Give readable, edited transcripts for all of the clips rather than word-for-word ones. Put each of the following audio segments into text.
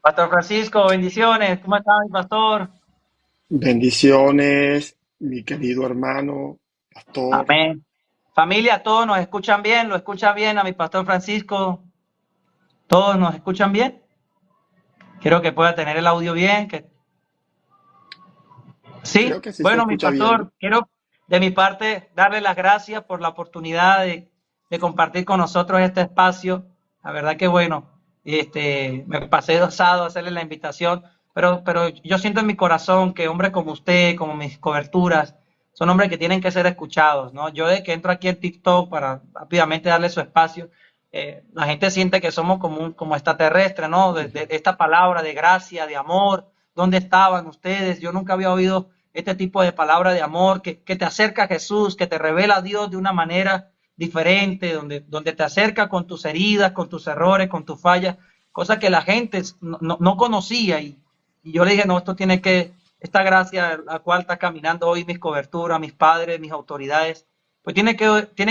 Pastor Francisco, bendiciones. ¿Cómo está mi pastor? Bendiciones, mi querido hermano, pastor. Amén. Familia, todos nos escuchan bien, lo escuchan bien a mi pastor Francisco. Todos nos escuchan bien. Quiero que pueda tener el audio bien. Creo Sí, que sí se bueno, mi escucha bien. pastor, quiero de mi parte darle las gracias por la oportunidad de compartir con nosotros este espacio. La verdad que bueno, me pasé osado a hacerle la invitación, pero yo siento en mi corazón que hombres como usted, como mis coberturas, son hombres que tienen que ser escuchados, ¿no? Yo de que entro aquí en TikTok para rápidamente darle su espacio, la gente siente que somos como extraterrestres, ¿no? De esta palabra de gracia, de amor. ¿Dónde estaban ustedes? Yo nunca había oído este tipo de palabra de amor que te acerca a Jesús, que te revela a Dios de una manera diferente, donde te acerca con tus heridas, con tus errores, con tus fallas, cosa que la gente no conocía. Y yo le dije, no, esto tiene que, esta gracia, la cual está caminando hoy mis coberturas, mis padres, mis autoridades, pues tiene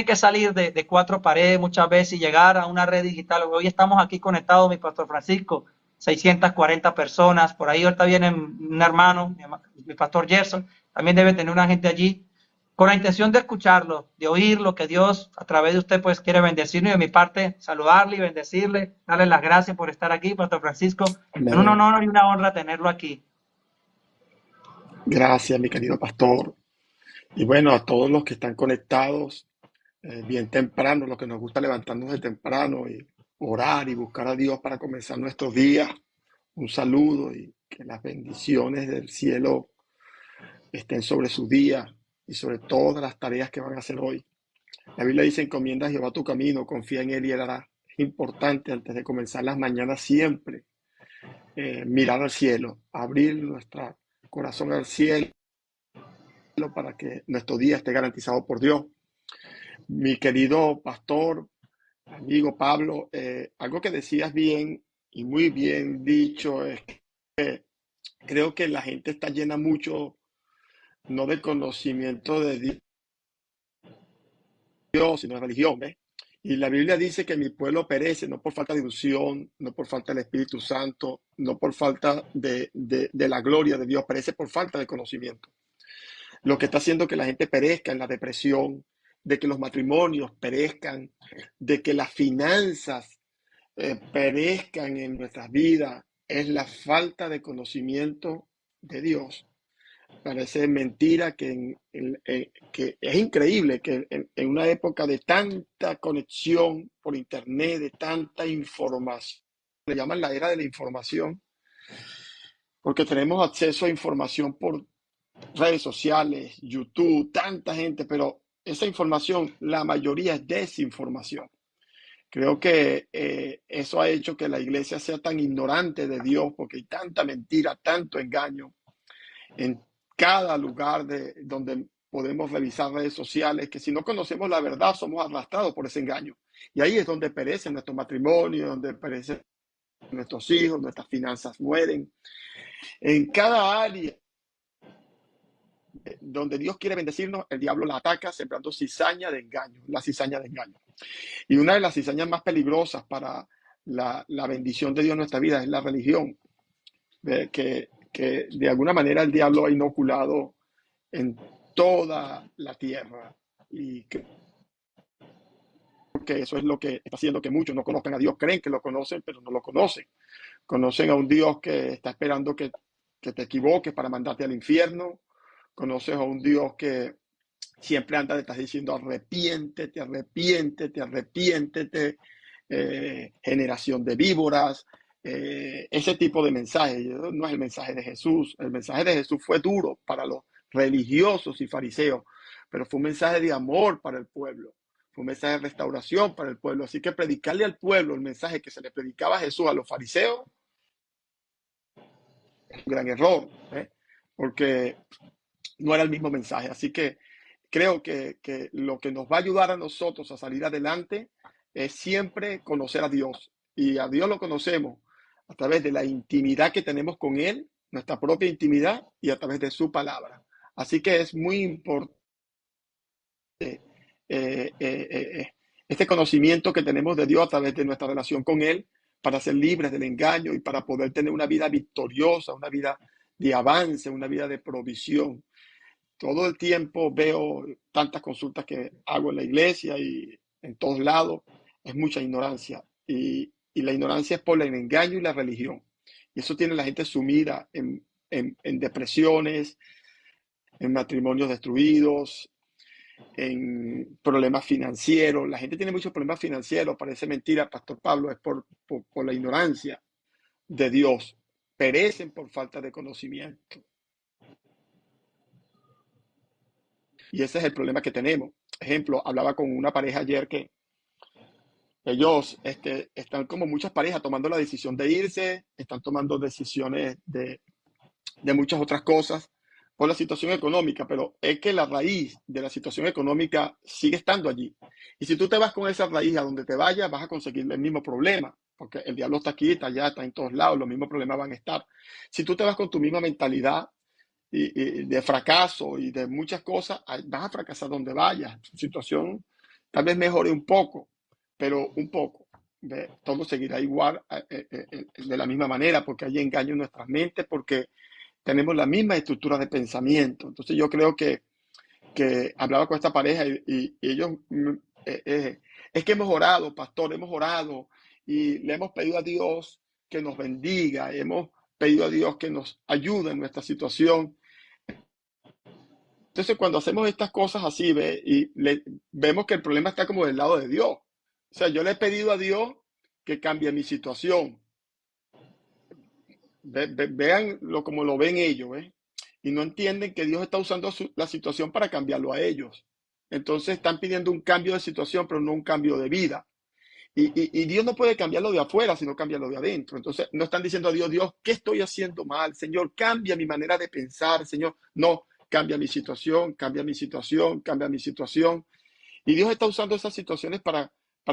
que salir de cuatro paredes muchas veces y llegar a una red digital. Hoy estamos aquí conectados, mi pastor Francisco, 640 personas. Por ahí ahorita viene un hermano, mi pastor Gerson, también debe tener una gente allí, con la intención de escucharlo, de oír lo que Dios a través de usted pues quiere bendecirnos. Y de mi parte, saludarle y bendecirle, darle las gracias por estar aquí, pastor Francisco. Es un Amén. honor y una honra tenerlo aquí. Gracias, mi querido pastor. Y bueno, a todos los que están conectados, bien temprano, los que nos gusta levantarnos de temprano y orar y buscar a Dios para comenzar nuestros días. Un saludo y que las bendiciones del cielo estén sobre su día y sobre todas las tareas que van a hacer hoy. La Biblia dice, encomienda a Jehová tu camino, confía en él y él hará. Es importante antes de comenzar las mañanas siempre mirar al cielo, abrir nuestro corazón al cielo para que nuestro día esté garantizado por Dios. Mi querido pastor, amigo Pablo, algo que decías bien y muy bien dicho es que creo que la gente está llena mucho, no de conocimiento de Dios, sino de religión, ¿ves? Y la Biblia dice que mi pueblo perece no por falta de unción, no por falta del Espíritu Santo, no por falta de la gloria de Dios, perece por falta de conocimiento. Lo que está haciendo que la gente perezca en la depresión, de que los matrimonios perezcan, de que las finanzas perezcan en nuestras vidas, es la falta de conocimiento de Dios. Parece mentira que es increíble que en una época de tanta conexión por internet, de tanta información, le llaman la era de la información, porque tenemos acceso a información por redes sociales, YouTube, tanta gente, pero esa información, la mayoría es desinformación. Creo que eso ha hecho que la iglesia sea tan ignorante de Dios, porque hay tanta mentira, tanto engaño en cada lugar donde podemos revisar redes sociales, que si no conocemos la verdad somos arrastrados por ese engaño. Y ahí es donde perecen nuestros matrimonios, donde perecen nuestros hijos, nuestras finanzas mueren. En cada área donde Dios quiere bendecirnos, el diablo la ataca sembrando cizaña de engaño, la cizaña de engaño. Y una de las cizañas más peligrosas para la bendición de Dios en nuestra vida es la religión, que de alguna manera el diablo ha inoculado en toda la tierra. Y creo que eso es lo que está haciendo que muchos no conozcan a Dios, creen que lo conocen, pero no lo conocen. Conocen a un Dios que está esperando que te equivoques para mandarte al infierno. Conoces a un Dios que siempre anda detrás diciendo arrepiéntete, arrepiéntete, arrepiéntete, generación de víboras, ese tipo de mensaje. No es el mensaje de Jesús. El mensaje de Jesús fue duro para los religiosos y fariseos, pero fue un mensaje de amor para el pueblo. Fue un mensaje de restauración para el pueblo. Así que predicarle al pueblo el mensaje que se le predicaba a Jesús a los fariseos es un gran error, ¿eh? Porque no era el mismo mensaje. Así que creo que lo que nos va a ayudar a nosotros a salir adelante es siempre conocer a Dios. Y a Dios lo conocemos a través de la intimidad que tenemos con Él, nuestra propia intimidad y a través de su palabra. Así que es muy importante este conocimiento que tenemos de Dios a través de nuestra relación con Él para ser libres del engaño y para poder tener una vida victoriosa, una vida de avance, una vida de provisión. Todo el tiempo veo tantas consultas que hago en la iglesia y en todos lados, es mucha ignorancia. Y la ignorancia es por el engaño y la religión. Y eso tiene a la gente sumida en depresiones, en matrimonios destruidos, en problemas financieros. La gente tiene muchos problemas financieros, parece mentira, Pastor Pablo, es por la ignorancia de Dios. Perecen por falta de conocimiento. Y ese es el problema que tenemos. Ejemplo, hablaba con una pareja ayer que ellos están como muchas parejas tomando la decisión de irse, están tomando decisiones de muchas otras cosas por la situación económica, pero es que la raíz de la situación económica sigue estando allí. Y si tú te vas con esa raíz a donde te vayas, vas a conseguir el mismo problema, porque el diablo está aquí, está allá, está en todos lados, los mismos problemas van a estar. Si tú te vas con tu misma mentalidad y de fracaso y de muchas cosas, vas a fracasar donde vayas. Tu situación tal vez mejore un poco, pero un poco. ¿Ve? Todo seguirá igual de la misma manera, porque hay engaño en nuestras mentes, porque tenemos la misma estructura de pensamiento. Entonces yo creo que hablaba con esta pareja y ellos, es que hemos orado, pastor, hemos orado y le hemos pedido a Dios que nos bendiga, hemos pedido a Dios que nos ayude en nuestra situación. Entonces cuando hacemos estas cosas así, vemos que el problema está como del lado de Dios. O sea, yo le he pedido a Dios que cambie mi situación. Veanlo como lo ven ellos, y no entienden que Dios está usando la situación para cambiarlo a ellos. Entonces están pidiendo un cambio de situación, pero no un cambio de vida. Y Dios no puede cambiarlo de afuera, sino cambiarlo de adentro. Entonces no están diciendo a Dios, Dios, ¿qué estoy haciendo mal? Señor, cambia mi manera de pensar, Señor. No, cambia mi situación, cambia mi situación, cambia mi situación. Y Dios está usando esas situaciones para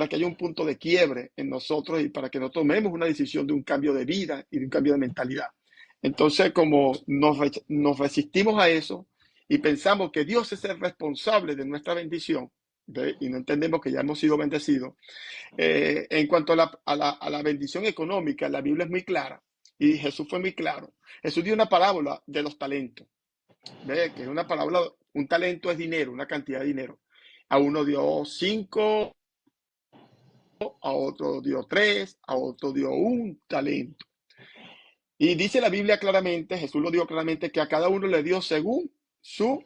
que haya un punto de quiebre en nosotros y para que no tomemos una decisión de un cambio de vida y de un cambio de mentalidad. Entonces, como nos resistimos a eso y pensamos que Dios es el responsable de nuestra bendición, ¿ve? Y no entendemos que ya hemos sido bendecidos. En cuanto a la bendición económica, la Biblia es muy clara y Jesús fue muy claro. Jesús dio una parábola de los talentos. ¿Ve? Que es una parábola, un talento es dinero, una cantidad de dinero. A uno dio 5, a otro dio 3, a otro dio un talento. Y dice la Biblia claramente, Jesús lo dijo claramente, que a cada uno le dio según su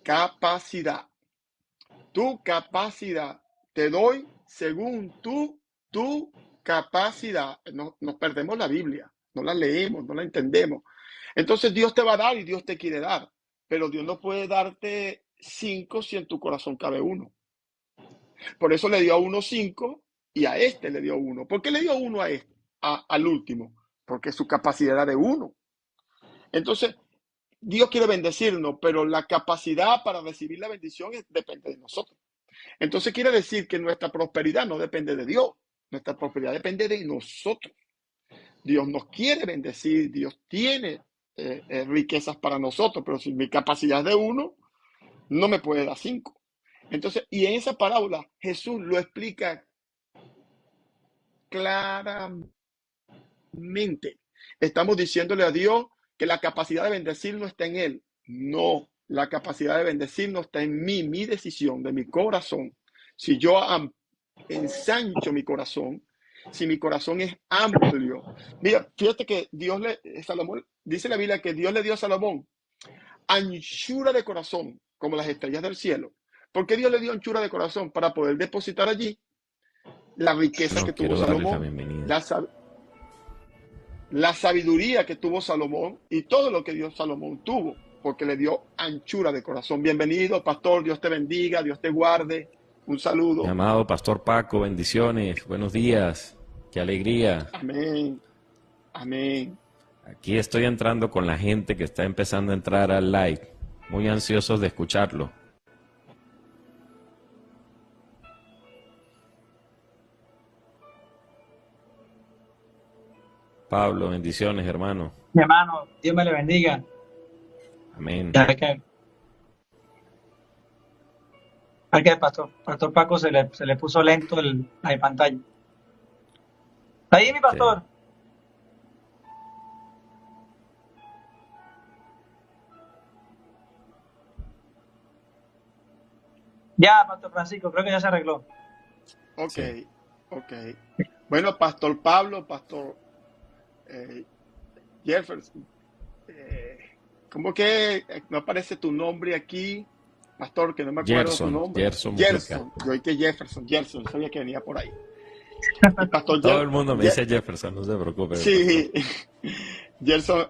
capacidad. Tu capacidad. Te doy según tu capacidad. Nos perdemos la Biblia, no la leemos, no la entendemos. Entonces Dios te va a dar y Dios te quiere dar, pero Dios no puede darte 5 si en tu corazón cabe uno. Por eso le dio a uno 5 y a este le dio 1. ¿Por qué le dio 1 a este, al último? Porque su capacidad era de 1. Entonces, Dios quiere bendecirnos, pero la capacidad para recibir la bendición depende de nosotros. Entonces quiere decir que nuestra prosperidad no depende de Dios, nuestra prosperidad depende de nosotros. Dios nos quiere bendecir, Dios tiene riquezas para nosotros, pero si mi capacidad es de 1, no me puede dar 5. Entonces, y en esa parábola Jesús lo explica claramente. Estamos diciéndole a Dios que la capacidad de bendecir no está en Él. No, la capacidad de bendecir no está en mí, mi decisión, de mi corazón. Si yo ensancho mi corazón, si mi corazón es amplio. Mira, fíjate que Salomón, dice la Biblia que Dios le dio a Salomón anchura de corazón, como las estrellas del cielo. ¿Por qué Dios le dio anchura de corazón? Para poder depositar allí la riqueza que tuvo Salomón, la sabiduría que tuvo Salomón y todo lo que Dios Salomón tuvo, porque le dio anchura de corazón. Bienvenido, pastor, Dios te bendiga, Dios te guarde. Un saludo. Mi amado Pastor Paco, bendiciones, buenos días, qué alegría. Amén, amén. Aquí estoy entrando con la gente que está empezando a entrar al live, muy ansiosos de escucharlo. Pablo, bendiciones, hermano. Mi hermano, Dios me le bendiga. Amén. Ya que al pastor Paco se le puso lento la pantalla. Ahí, mi Sí. pastor. Ya, Pastor Francisco, creo que ya se arregló. Ok, Sí. ok. Bueno, Pastor Pablo, Pastor eh, Jefferson, eh, ¿cómo que no aparece tu nombre aquí? Pastor, que no me acuerdo tu nombre. Gerson Mujica. Gerson, yo oí que Jefferson, Gerson, sabía que venía por ahí. Y Pastor Todo el mundo me dice Jefferson, no se preocupe, pastor. Sí, Gerson,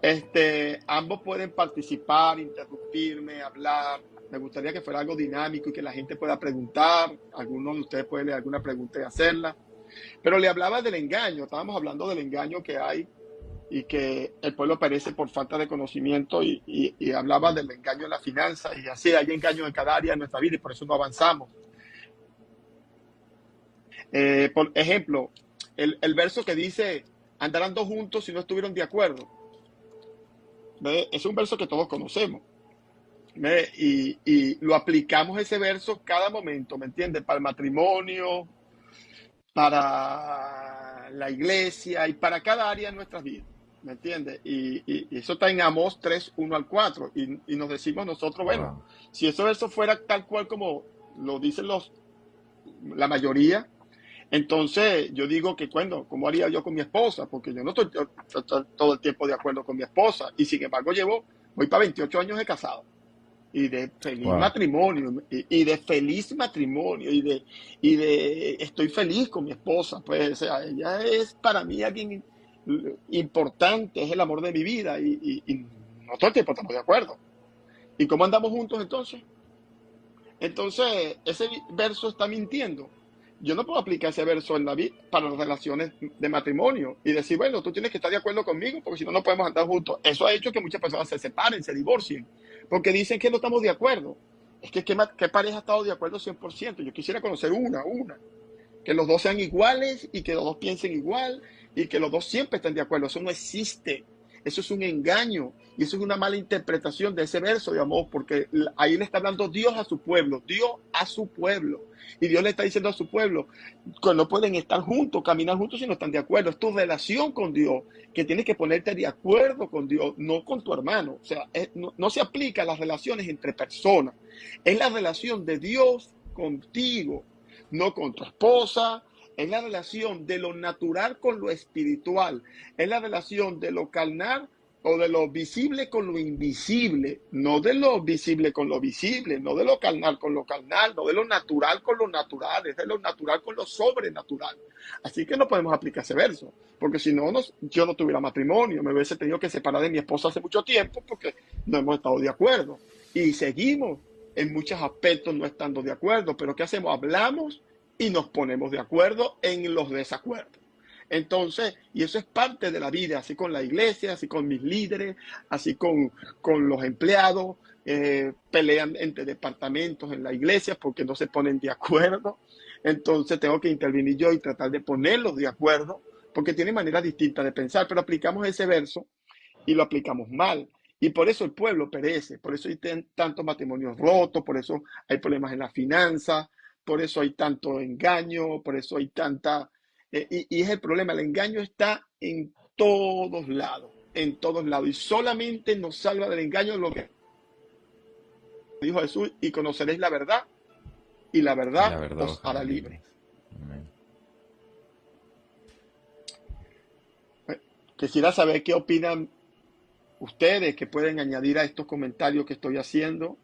ambos pueden participar, interrumpirme, hablar. Me gustaría que fuera algo dinámico y que la gente pueda preguntar. Algunos de ustedes pueden leer alguna pregunta y hacerla. Pero le hablaba del engaño, estábamos hablando del engaño que hay y que el pueblo perece por falta de conocimiento y hablaba del engaño en la finanza y así hay engaños en cada área de nuestra vida y por eso no avanzamos. Por ejemplo, el verso que dice, andarán dos juntos si no estuvieron de acuerdo. ¿Ve? Es un verso que todos conocemos. ¿Ve? Y lo aplicamos ese verso cada momento, ¿me entiendes? Para el matrimonio, para la iglesia y para cada área de nuestras vidas, ¿me entiendes? Y eso está en Amós 3, 1 al 4. Y nos decimos nosotros, bueno, Wow. si ese verso fuera tal cual como lo dicen la mayoría, entonces yo digo que, bueno, ¿cómo haría yo con mi esposa? Porque yo no estoy todo el tiempo de acuerdo con mi esposa. Y sin embargo voy para 28 años de casado. Y de feliz Wow. matrimonio, y de feliz matrimonio, y de estoy feliz con mi esposa. Pues, o sea, ella es para mí alguien importante, es el amor de mi vida. Y no todo el tiempo estamos de acuerdo. ¿Y cómo andamos juntos entonces? Entonces, ese verso está mintiendo. Yo no puedo aplicar ese verso en la vida para las relaciones de matrimonio y decir, bueno, tú tienes que estar de acuerdo conmigo porque si no, no podemos andar juntos. Eso ha hecho que muchas personas se separen, se divorcien, porque dicen que no estamos de acuerdo. Es que ¿qué pareja ha estado de acuerdo 100%? Yo quisiera conocer una. Que los dos sean iguales y que los dos piensen igual y que los dos siempre estén de acuerdo. Eso no existe. Eso es un engaño y eso es una mala interpretación de ese verso de amor, porque ahí le está hablando Dios a su pueblo, Dios a su pueblo. Y Dios le está diciendo a su pueblo que no pueden estar juntos, caminar juntos si no están de acuerdo. Es tu relación con Dios, que tienes que ponerte de acuerdo con Dios, no con tu hermano. O sea, no se aplica a las relaciones entre personas. Es la relación de Dios contigo, no con tu esposa. Es la relación de lo natural con lo espiritual. Es la relación de lo carnal o de lo visible con lo invisible. No de lo visible con lo visible. No de lo carnal con lo carnal. No de lo natural con lo natural. Es de lo natural con lo sobrenatural. Así que no podemos aplicar ese verso. Porque si no, yo no tuviera matrimonio. Me hubiese tenido que separar de mi esposa hace mucho tiempo porque no hemos estado de acuerdo. Y seguimos en muchos aspectos no estando de acuerdo. Pero ¿qué hacemos? Hablamos y nos ponemos de acuerdo en los desacuerdos. Entonces, y eso es parte de la vida, así con la iglesia, así con mis líderes, así con los empleados, pelean entre departamentos en la iglesia porque no se ponen de acuerdo. Entonces tengo que intervenir yo y tratar de ponerlos de acuerdo porque tienen maneras distintas de pensar, pero aplicamos ese verso y lo aplicamos mal. Y por eso el pueblo perece, por eso hay tantos matrimonios rotos, por eso hay problemas en la finanza, por eso hay tanto engaño, por eso hay tanta... y es el problema, el engaño está en todos lados. Y solamente nos salva del engaño lo que dijo Jesús, y conoceréis la verdad, y la Y la verdad verdad os os hará hará libre. libres. Amén. Quisiera saber qué opinan ustedes, que pueden añadir a estos comentarios que estoy haciendo.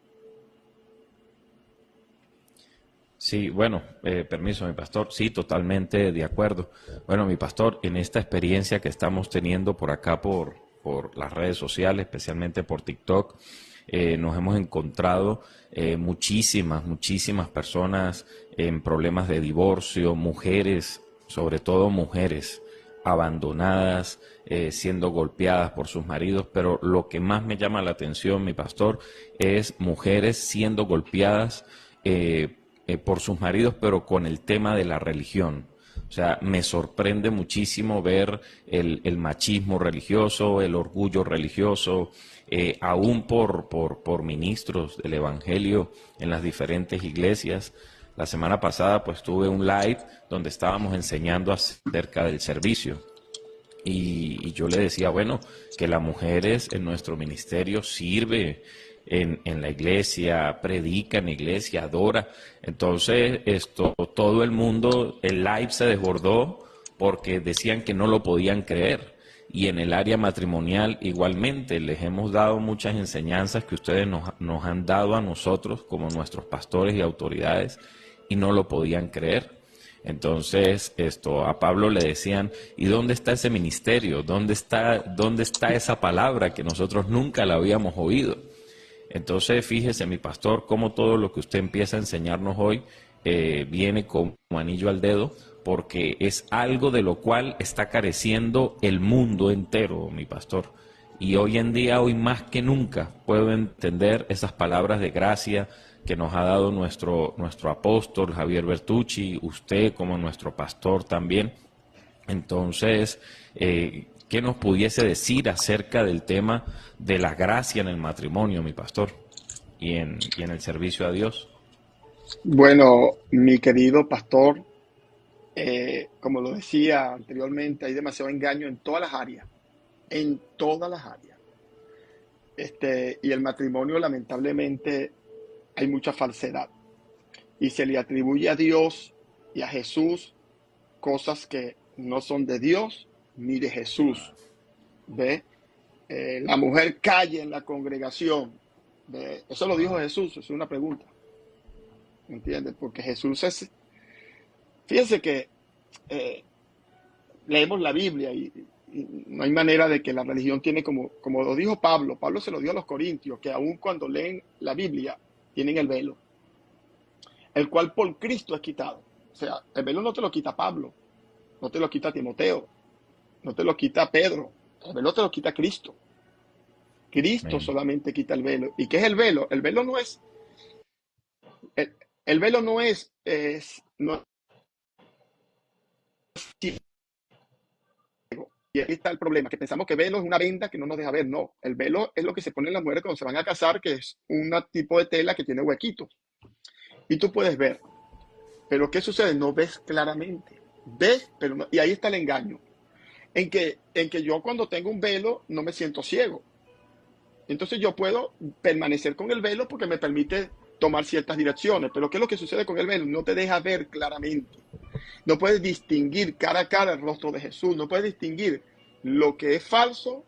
Sí, bueno, permiso, mi pastor. Sí, totalmente de acuerdo. Bueno, mi pastor, en esta experiencia que estamos teniendo por acá, por las redes sociales, especialmente por TikTok, nos hemos encontrado muchísimas personas en problemas de divorcio, mujeres, sobre todo mujeres abandonadas, siendo golpeadas por sus maridos, pero lo que más me llama la atención, mi pastor, es mujeres siendo golpeadas por sus maridos, pero con el tema de la religión. O sea, me sorprende muchísimo ver el machismo religioso, el orgullo religioso, aún por ministros del Evangelio en las diferentes iglesias. La semana pasada pues tuve un live donde estábamos enseñando acerca del servicio. Y yo le decía, bueno, que las mujeres en nuestro ministerio sirve en la iglesia, predica en la iglesia, adora. Entonces, todo el mundo, el live se desbordó porque decían que no lo podían creer. Y en el área matrimonial igualmente les hemos dado muchas enseñanzas que ustedes nos han dado a nosotros como nuestros pastores y autoridades y no lo podían creer. Entonces, a Pablo le decían, ¿y dónde está ese ministerio? ¿Dónde está esa palabra que nosotros nunca la habíamos oído? Entonces, fíjese, mi pastor, cómo todo lo que usted empieza a enseñarnos hoy viene como anillo al dedo, porque es algo de lo cual está careciendo el mundo entero, mi pastor. Y hoy en día, hoy más que nunca, puedo entender esas palabras de gracia que nos ha dado nuestro apóstol Javier Bertucci, usted como nuestro pastor también. Entonces, ¿qué nos pudiese decir acerca del tema de la gracia en el matrimonio, mi pastor, y en el servicio a Dios? Bueno, mi querido pastor, como lo decía anteriormente, hay demasiado engaño en todas las áreas, en todas las áreas. Y el matrimonio, lamentablemente, hay mucha falsedad. Y se le atribuye a Dios y a Jesús cosas que no son de Dios ni de Jesús. ¿Ve? La mujer calla en la congregación. ¿Ve? Eso lo dijo Jesús, es una pregunta. ¿Entiendes? Porque Jesús es... Fíjense que leemos la Biblia y no hay manera de que la religión tiene como lo dijo Pablo. Pablo se lo dio a los corintios, que aun cuando leen la Biblia, tienen el velo, el cual por Cristo es quitado. O sea, el velo no te lo quita Pablo, no te lo quita Timoteo, no te lo quita Pedro, el velo te lo quita Cristo. Cristo Amén. solamente quita el velo. ¿Y qué es el velo? El velo no es, el velo no es y ahí está el problema, que pensamos que velo es una venda que no nos deja ver. No, el velo es lo que se ponen las mujeres cuando se van a casar, que es un tipo de tela que tiene huequitos. Y tú puedes ver. Pero ¿qué sucede? No ves claramente. Ves, pero no, y ahí está el engaño. En que yo cuando tengo un velo no me siento ciego. Entonces yo puedo permanecer con el velo porque me permite tomar ciertas direcciones. Pero ¿qué es lo que sucede con el velo? No te deja ver claramente. No puedes distinguir cara a cara el rostro de Jesús. No puedes distinguir lo que es falso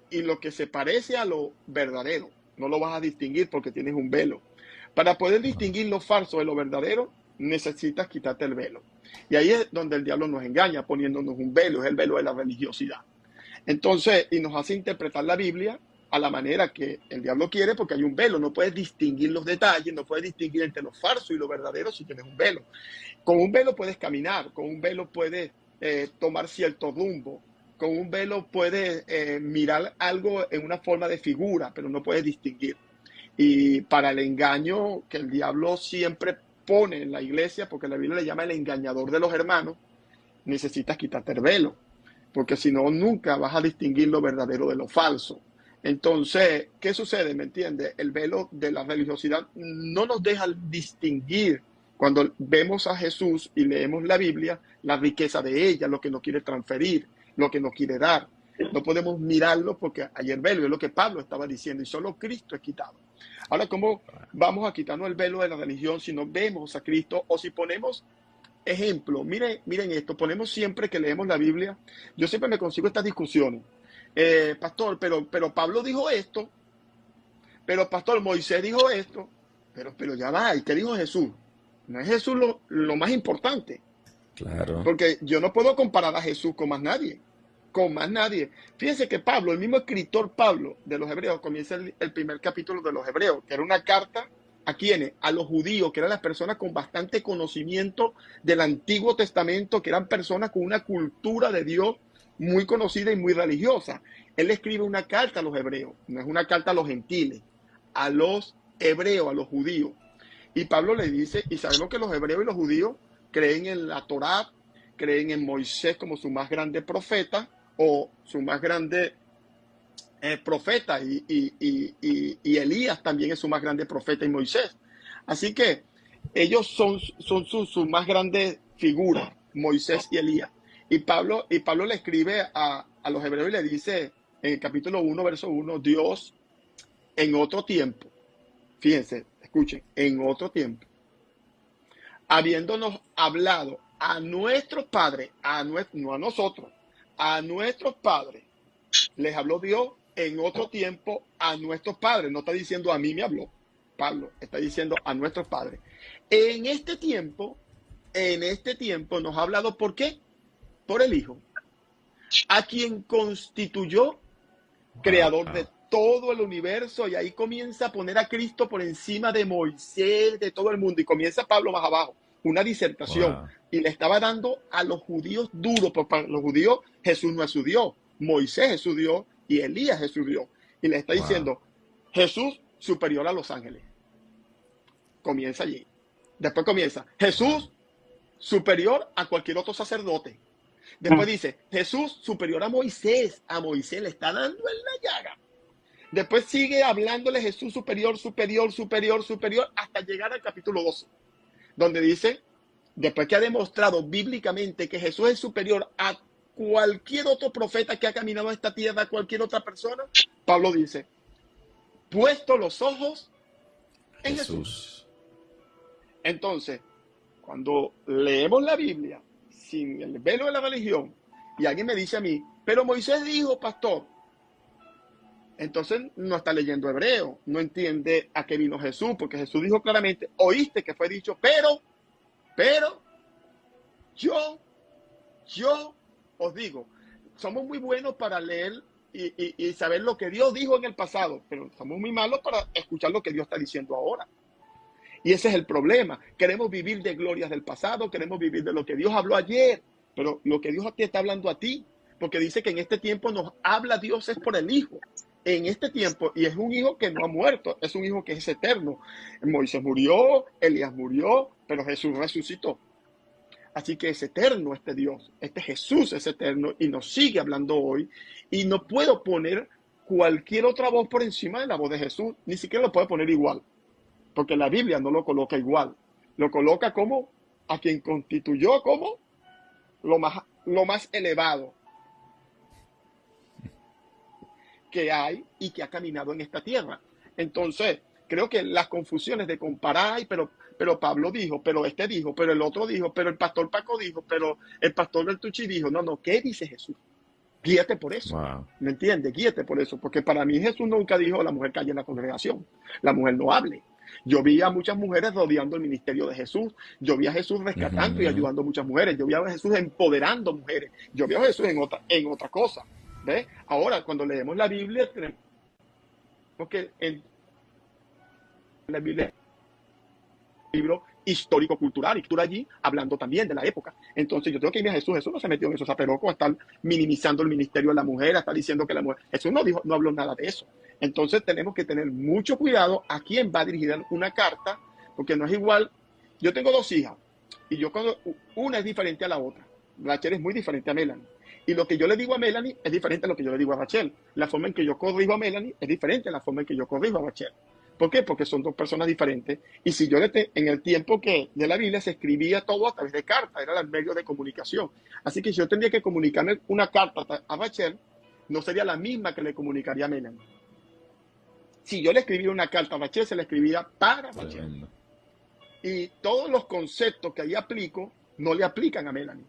y lo que se parece a lo verdadero. No lo vas a distinguir porque tienes un velo. Para poder distinguir lo falso de lo verdadero, necesitas quitarte el velo. Y ahí es donde el diablo nos engaña, poniéndonos un velo, es el velo de la religiosidad. Entonces, y nos hace interpretar la Biblia a la manera que el diablo quiere, porque hay un velo, no puedes distinguir los detalles, no puedes distinguir entre lo falso y lo verdadero si tienes un velo. Con un velo puedes caminar, con un velo puedes tomar cierto rumbo, con un velo puedes mirar algo en una forma de figura, pero no puedes distinguir. Y para el engaño que el diablo siempre pone en la iglesia, porque la Biblia le llama el engañador de los hermanos, necesitas quitarte el velo, porque si no, nunca vas a distinguir lo verdadero de lo falso. Entonces, ¿qué sucede? ¿Me entiendes? El velo de la religiosidad no nos deja distinguir cuando vemos a Jesús y leemos la Biblia, la riqueza de ella, lo que nos quiere transferir, lo que nos quiere dar. No podemos mirarlo porque hay el velo, es lo que Pablo estaba diciendo, y solo Cristo es quitado. Ahora, ¿cómo vamos a quitarnos el velo de la religión si no vemos a Cristo o si ponemos ejemplo? Miren esto, ponemos siempre que leemos la Biblia, yo siempre me consigo estas discusiones. Pastor, pero Pablo dijo esto, pero pastor, Moisés dijo esto, pero ya va, ¿y qué dijo Jesús? No es Jesús lo más importante. Claro. Porque yo no puedo comparar a Jesús con más nadie. Con más nadie. Fíjense que Pablo, el mismo escritor Pablo de los Hebreos, comienza el primer capítulo de los Hebreos, que era una carta ¿a quiénes? A los judíos, que eran las personas con bastante conocimiento del Antiguo Testamento, que eran personas con una cultura de Dios muy conocida y muy religiosa. Él escribe una carta a los hebreos, no es una carta a los gentiles, a los hebreos, a los judíos. Y Pablo le dice, y sabemos que los hebreos y los judíos creen en la Torá, creen en Moisés como su más grande profeta o su más grande profeta, y Elías también es su más grande profeta y Moisés. Así que ellos son sus más grandes figuras, Moisés y Elías. Y Pablo le escribe a los hebreos y le dice en el capítulo 1, verso 1, Dios en otro tiempo, fíjense, escuchen, en otro tiempo, habiéndonos hablado a nuestros padres, no a nosotros, a nuestros padres, les habló Dios en otro tiempo a nuestros padres. No está diciendo a mí me habló, Pablo, está diciendo a nuestros padres. En este tiempo nos ha hablado, ¿por qué? Por el Hijo, a quien constituyó creador de todo el universo, y ahí comienza a poner a Cristo por encima de Moisés, de todo el mundo, y comienza Pablo más abajo, una disertación, y le estaba dando a los judíos duro, porque para los judíos Jesús no es su Dios, Moisés es su Dios, y Elías es su Dios, y le está diciendo, Jesús superior a los ángeles, comienza allí, después comienza, Jesús superior a cualquier otro sacerdote, después dice, Jesús superior a Moisés le está dando en la llaga. Después sigue hablándole Jesús superior, hasta llegar al capítulo 12, donde dice, después que ha demostrado bíblicamente que Jesús es superior a cualquier otro profeta que ha caminado a esta tierra, a cualquier otra persona, Pablo dice, puesto los ojos en Jesús. Entonces, cuando leemos la Biblia sin el velo de la religión, y alguien me dice a mí, pero Moisés dijo, pastor, entonces no está leyendo hebreo, no entiende a qué vino Jesús, porque Jesús dijo claramente, oíste que fue dicho, pero, yo os digo, somos muy buenos para leer y saber lo que Dios dijo en el pasado, pero somos muy malos para escuchar lo que Dios está diciendo ahora. Y ese es el problema. Queremos vivir de glorias del pasado, queremos vivir de lo que Dios habló ayer, pero lo que Dios te está hablando a ti, porque dice que en este tiempo nos habla Dios es por el Hijo. En este tiempo, y es un hijo que no ha muerto, es un hijo que es eterno. Moisés murió, Elías murió, pero Jesús resucitó. Así que es eterno este Dios, este Jesús es eterno y nos sigue hablando hoy. Y no puedo poner cualquier otra voz por encima de la voz de Jesús, ni siquiera lo puedo poner igual, porque la Biblia no lo coloca igual, lo coloca como a quien constituyó como lo más elevado que hay y que ha caminado en esta tierra. Entonces, creo que las confusiones de comparar, pero Pablo dijo, pero este dijo, pero el otro dijo, pero el pastor Paco dijo, pero el pastor Bertucci dijo, no, ¿qué dice Jesús? Guíate por eso, ¿me entiendes? Guíate por eso, porque para mí Jesús nunca dijo la mujer calle en la congregación, la mujer no hable. Yo vi a muchas mujeres rodeando el ministerio de Jesús, yo vi a Jesús rescatando y ayudando a muchas mujeres, yo vi a Jesús empoderando mujeres, yo vi a Jesús en otra cosa. ¿Ve? Ahora, cuando leemos la Biblia, tenemos que en la Biblia libro histórico-cultural, y cultura allí hablando también de la época. Entonces yo tengo que irme a Jesús. Jesús no se metió en eso, zaperoco, a estar minimizando el ministerio de la mujer, a estar diciendo que la mujer... Jesús no habló nada de eso. Entonces tenemos que tener mucho cuidado a quién va dirigida una carta, porque no es igual. Yo tengo 2 hijas, y una es diferente a la otra. Rachel es muy diferente a Melanie. Y lo que yo le digo a Melanie es diferente a lo que yo le digo a Rachel. La forma en que yo corrijo a Melanie es diferente a la forma en que yo corrijo a Rachel. ¿Por qué? Porque son 2 personas diferentes. Y si yo en el tiempo que de la Biblia se escribía todo a través de cartas, era el medio de comunicación. Así que si yo tendría que comunicarme una carta a Rachel, no sería la misma que le comunicaría a Melanie. Si yo le escribía una carta a Rachel, se la escribía para Rachel. Y todos los conceptos que ahí aplico, no le aplican a Melanie.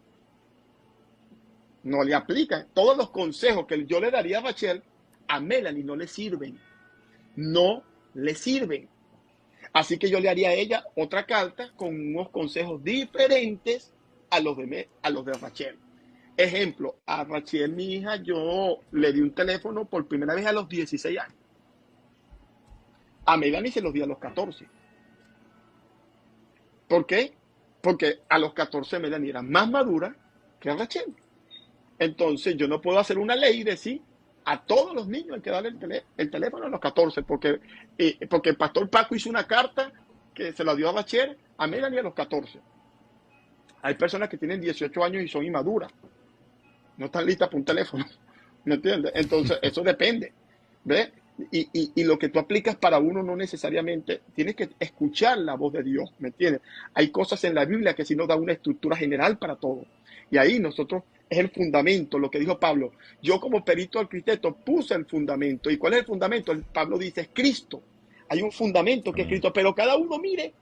No le aplican. Todos los consejos que yo le daría a Rachel, a Melanie no le sirven. No le sirven. Así que yo le haría a ella otra carta con unos consejos diferentes a los de Rachel. Ejemplo, a Rachel, mi hija, yo le di un teléfono por primera vez a los 16 años. A Melanie se los di a los 14. ¿Por qué? Porque a los 14 Melanie era más madura que Rachel. Entonces yo no puedo hacer una ley y decir a todos los niños hay que darle el teléfono a los 14, porque el pastor Paco hizo una carta que se la dio a Rachel, a Melanie a los 14. Hay personas que tienen 18 años y son inmaduras. No están listas para un teléfono. ¿Me entiendes? Entonces eso depende. ¿Ves? y lo que tú aplicas para uno no necesariamente, tienes que escuchar la voz de Dios, ¿me entiendes? Hay cosas en la Biblia que si nos da una estructura general para todo. Y ahí nosotros es el fundamento, lo que dijo Pablo. Yo como perito arquitecto puse el fundamento. ¿Y cuál es el fundamento? Pablo dice, es Cristo. Hay un fundamento que es Cristo, pero cada uno mire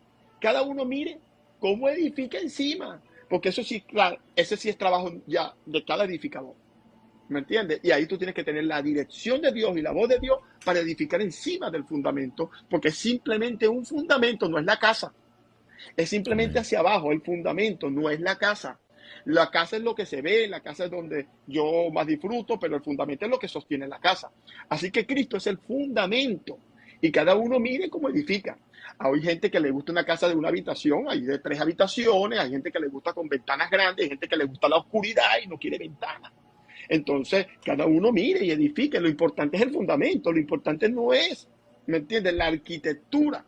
cómo edifica encima. Porque eso sí, claro, ese sí es trabajo ya de cada edificador. ¿Me entiendes? Y ahí tú tienes que tener la dirección de Dios y la voz de Dios para edificar encima del fundamento, porque simplemente un fundamento no es la casa, es simplemente hacia abajo, el fundamento no es la casa. La casa es lo que se ve, la casa es donde yo más disfruto, pero el fundamento es lo que sostiene la casa. Así que Cristo es el fundamento y cada uno mire cómo edifica. Hay gente que le gusta una casa de una habitación, hay de 3 habitaciones, hay gente que le gusta con ventanas grandes, hay gente que le gusta la oscuridad y no quiere ventanas. Entonces, cada uno mire y edifique. Lo importante es el fundamento, lo importante no es, ¿me entiendes? La arquitectura.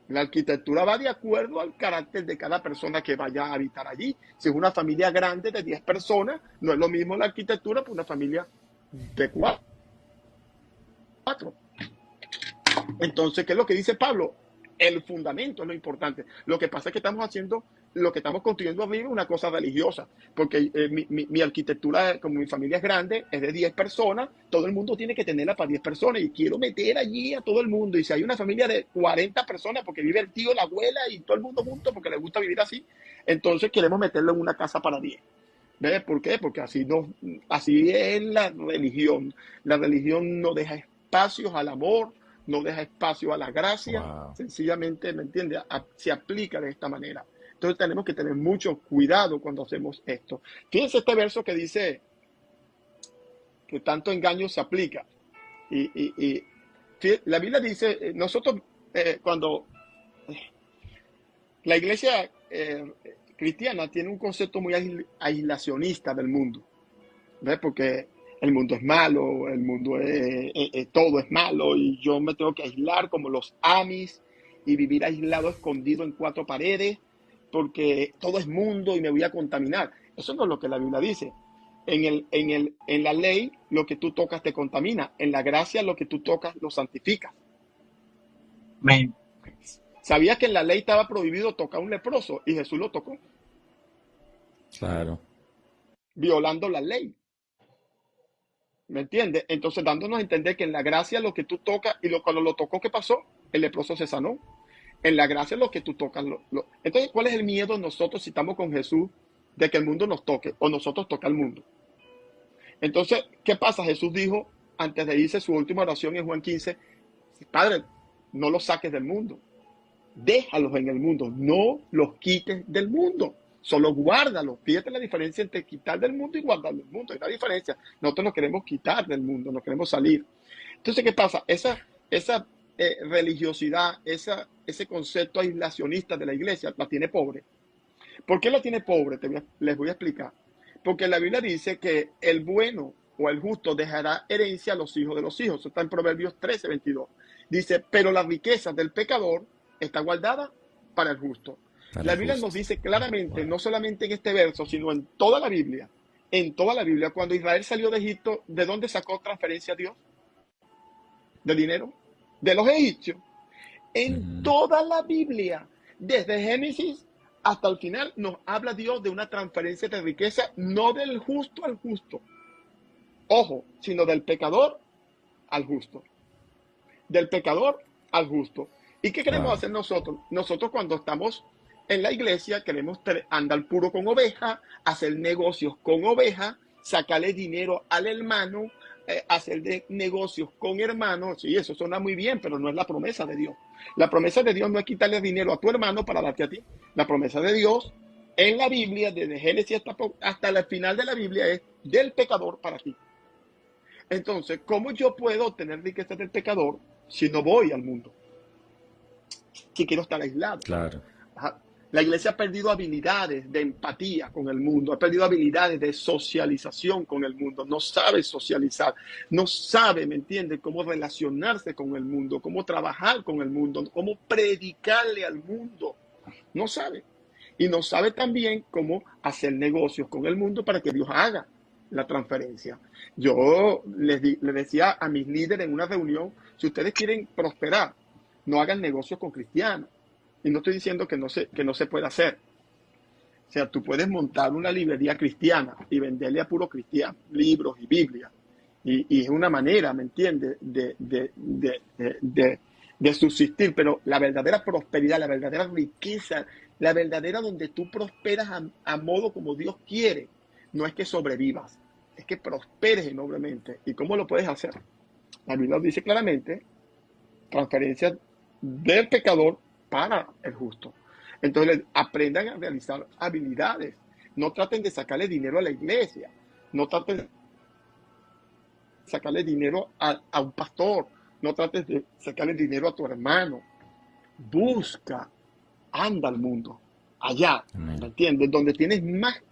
La arquitectura va de acuerdo al carácter de cada persona que vaya a habitar allí. Si es una familia grande de 10 personas, no es lo mismo la arquitectura que una familia de 4. Entonces, ¿qué es lo que dice Pablo? El fundamento es lo importante. Lo que pasa es que lo que estamos construyendo arriba es una cosa religiosa, porque mi arquitectura, como mi familia es grande, es de 10 personas, todo el mundo tiene que tenerla para 10 personas y quiero meter allí a todo el mundo. Y si hay una familia de 40 personas, porque vive el tío, la abuela y todo el mundo junto, porque le gusta vivir así, entonces queremos meterlo en una casa para 10. ¿Ves? ¿Por qué? Porque así es la religión. La religión no deja espacios al amor, no deja espacio a la gracia, sencillamente, ¿me entiendes? Se aplica de esta manera. Entonces tenemos que tener mucho cuidado cuando hacemos esto. Fíjense este verso que dice que tanto engaño se aplica. Y la Biblia dice, nosotros cuando la iglesia cristiana tiene un concepto muy aislacionista del mundo, ¿ves? Porque el mundo es malo, el mundo todo es malo y yo me tengo que aislar como los Amis y vivir aislado, escondido en 4 paredes, porque todo es mundo y me voy a contaminar. Eso no es lo que la Biblia dice. En la ley, lo que tú tocas te contamina. En la gracia, lo que tú tocas lo santifica. Amén. ¿Sabías que en la ley estaba prohibido tocar a un leproso y Jesús lo tocó? Claro. Violando la ley. ¿Me entiendes? Entonces dándonos a entender que en la gracia lo que tú tocas, y cuando lo tocó, ¿qué pasó? El leproso se sanó. En la gracia lo que tú tocas. Entonces, ¿cuál es el miedo nosotros si estamos con Jesús de que el mundo nos toque o nosotros toca al mundo? Entonces, ¿qué pasa? Jesús dijo, antes de irse su última oración en Juan 15, Padre, no los saques del mundo. Déjalos en el mundo. No los quites del mundo. Solo guárdalos. Fíjate la diferencia entre quitar del mundo y guardar del mundo. Hay una diferencia. Nosotros nos queremos quitar del mundo, nos queremos salir. Entonces, ¿qué pasa? Esa religiosidad, ese concepto aislacionista de la iglesia la tiene pobre. ¿Por qué la tiene pobre? Les voy a explicar. Porque la Biblia dice que el bueno o el justo dejará herencia a los hijos de los hijos. Eso está en Proverbios 13:22. Dice, pero la riqueza del pecador está guardada para el justo. La Biblia nos dice claramente, no solamente en este verso, sino en toda la Biblia, cuando Israel salió de Egipto, ¿de dónde sacó transferencia a Dios? ¿De dinero? De los egipcios. En toda la Biblia, desde Génesis hasta el final, nos habla Dios de una transferencia de riqueza, no del justo al justo. Ojo, sino del pecador al justo. Del pecador al justo. ¿Y qué queremos hacer nosotros? Nosotros cuando estamos en la iglesia queremos andar puro con oveja, hacer negocios con oveja, sacarle dinero al hermano, hacer negocios con hermanos. Sí, eso suena muy bien, pero no es la promesa de Dios. La promesa de Dios no es quitarle dinero a tu hermano para darte a ti. La promesa de Dios en la Biblia, desde Génesis hasta el final de la Biblia, es del pecador para ti. Entonces, ¿cómo yo puedo obtener riqueza del pecador si no voy al mundo? Si quiero estar aislado. Claro. Ajá. La iglesia ha perdido habilidades de empatía con el mundo, ha perdido habilidades de socialización con el mundo, no sabe socializar, no sabe, ¿me entiendes?, cómo relacionarse con el mundo, cómo trabajar con el mundo, cómo predicarle al mundo, no sabe. Y no sabe también cómo hacer negocios con el mundo para que Dios haga. la transferencia. Yo les decía a mis líderes en una reunión, si ustedes quieren prosperar, no hagan negocios con cristianos. Y no estoy diciendo que no se pueda hacer. O sea, tú puedes montar una librería cristiana y venderle a puro cristiano libros y Biblia. Y es una manera, ¿me entiendes?, de subsistir. Pero la verdadera prosperidad, la verdadera riqueza, la verdadera donde tú prosperas a modo como Dios quiere, no es que sobrevivas, es que prosperes enormemente. ¿Y cómo lo puedes hacer? La Biblia dice claramente, transferencia del pecador para el justo. Entonces aprendan a realizar habilidades. No traten de sacarle dinero a la iglesia. No traten de sacarle dinero a un pastor. No trates de sacarle dinero a tu hermano. Busca, anda al mundo, allá, ¿me entiendes? Donde tienes más,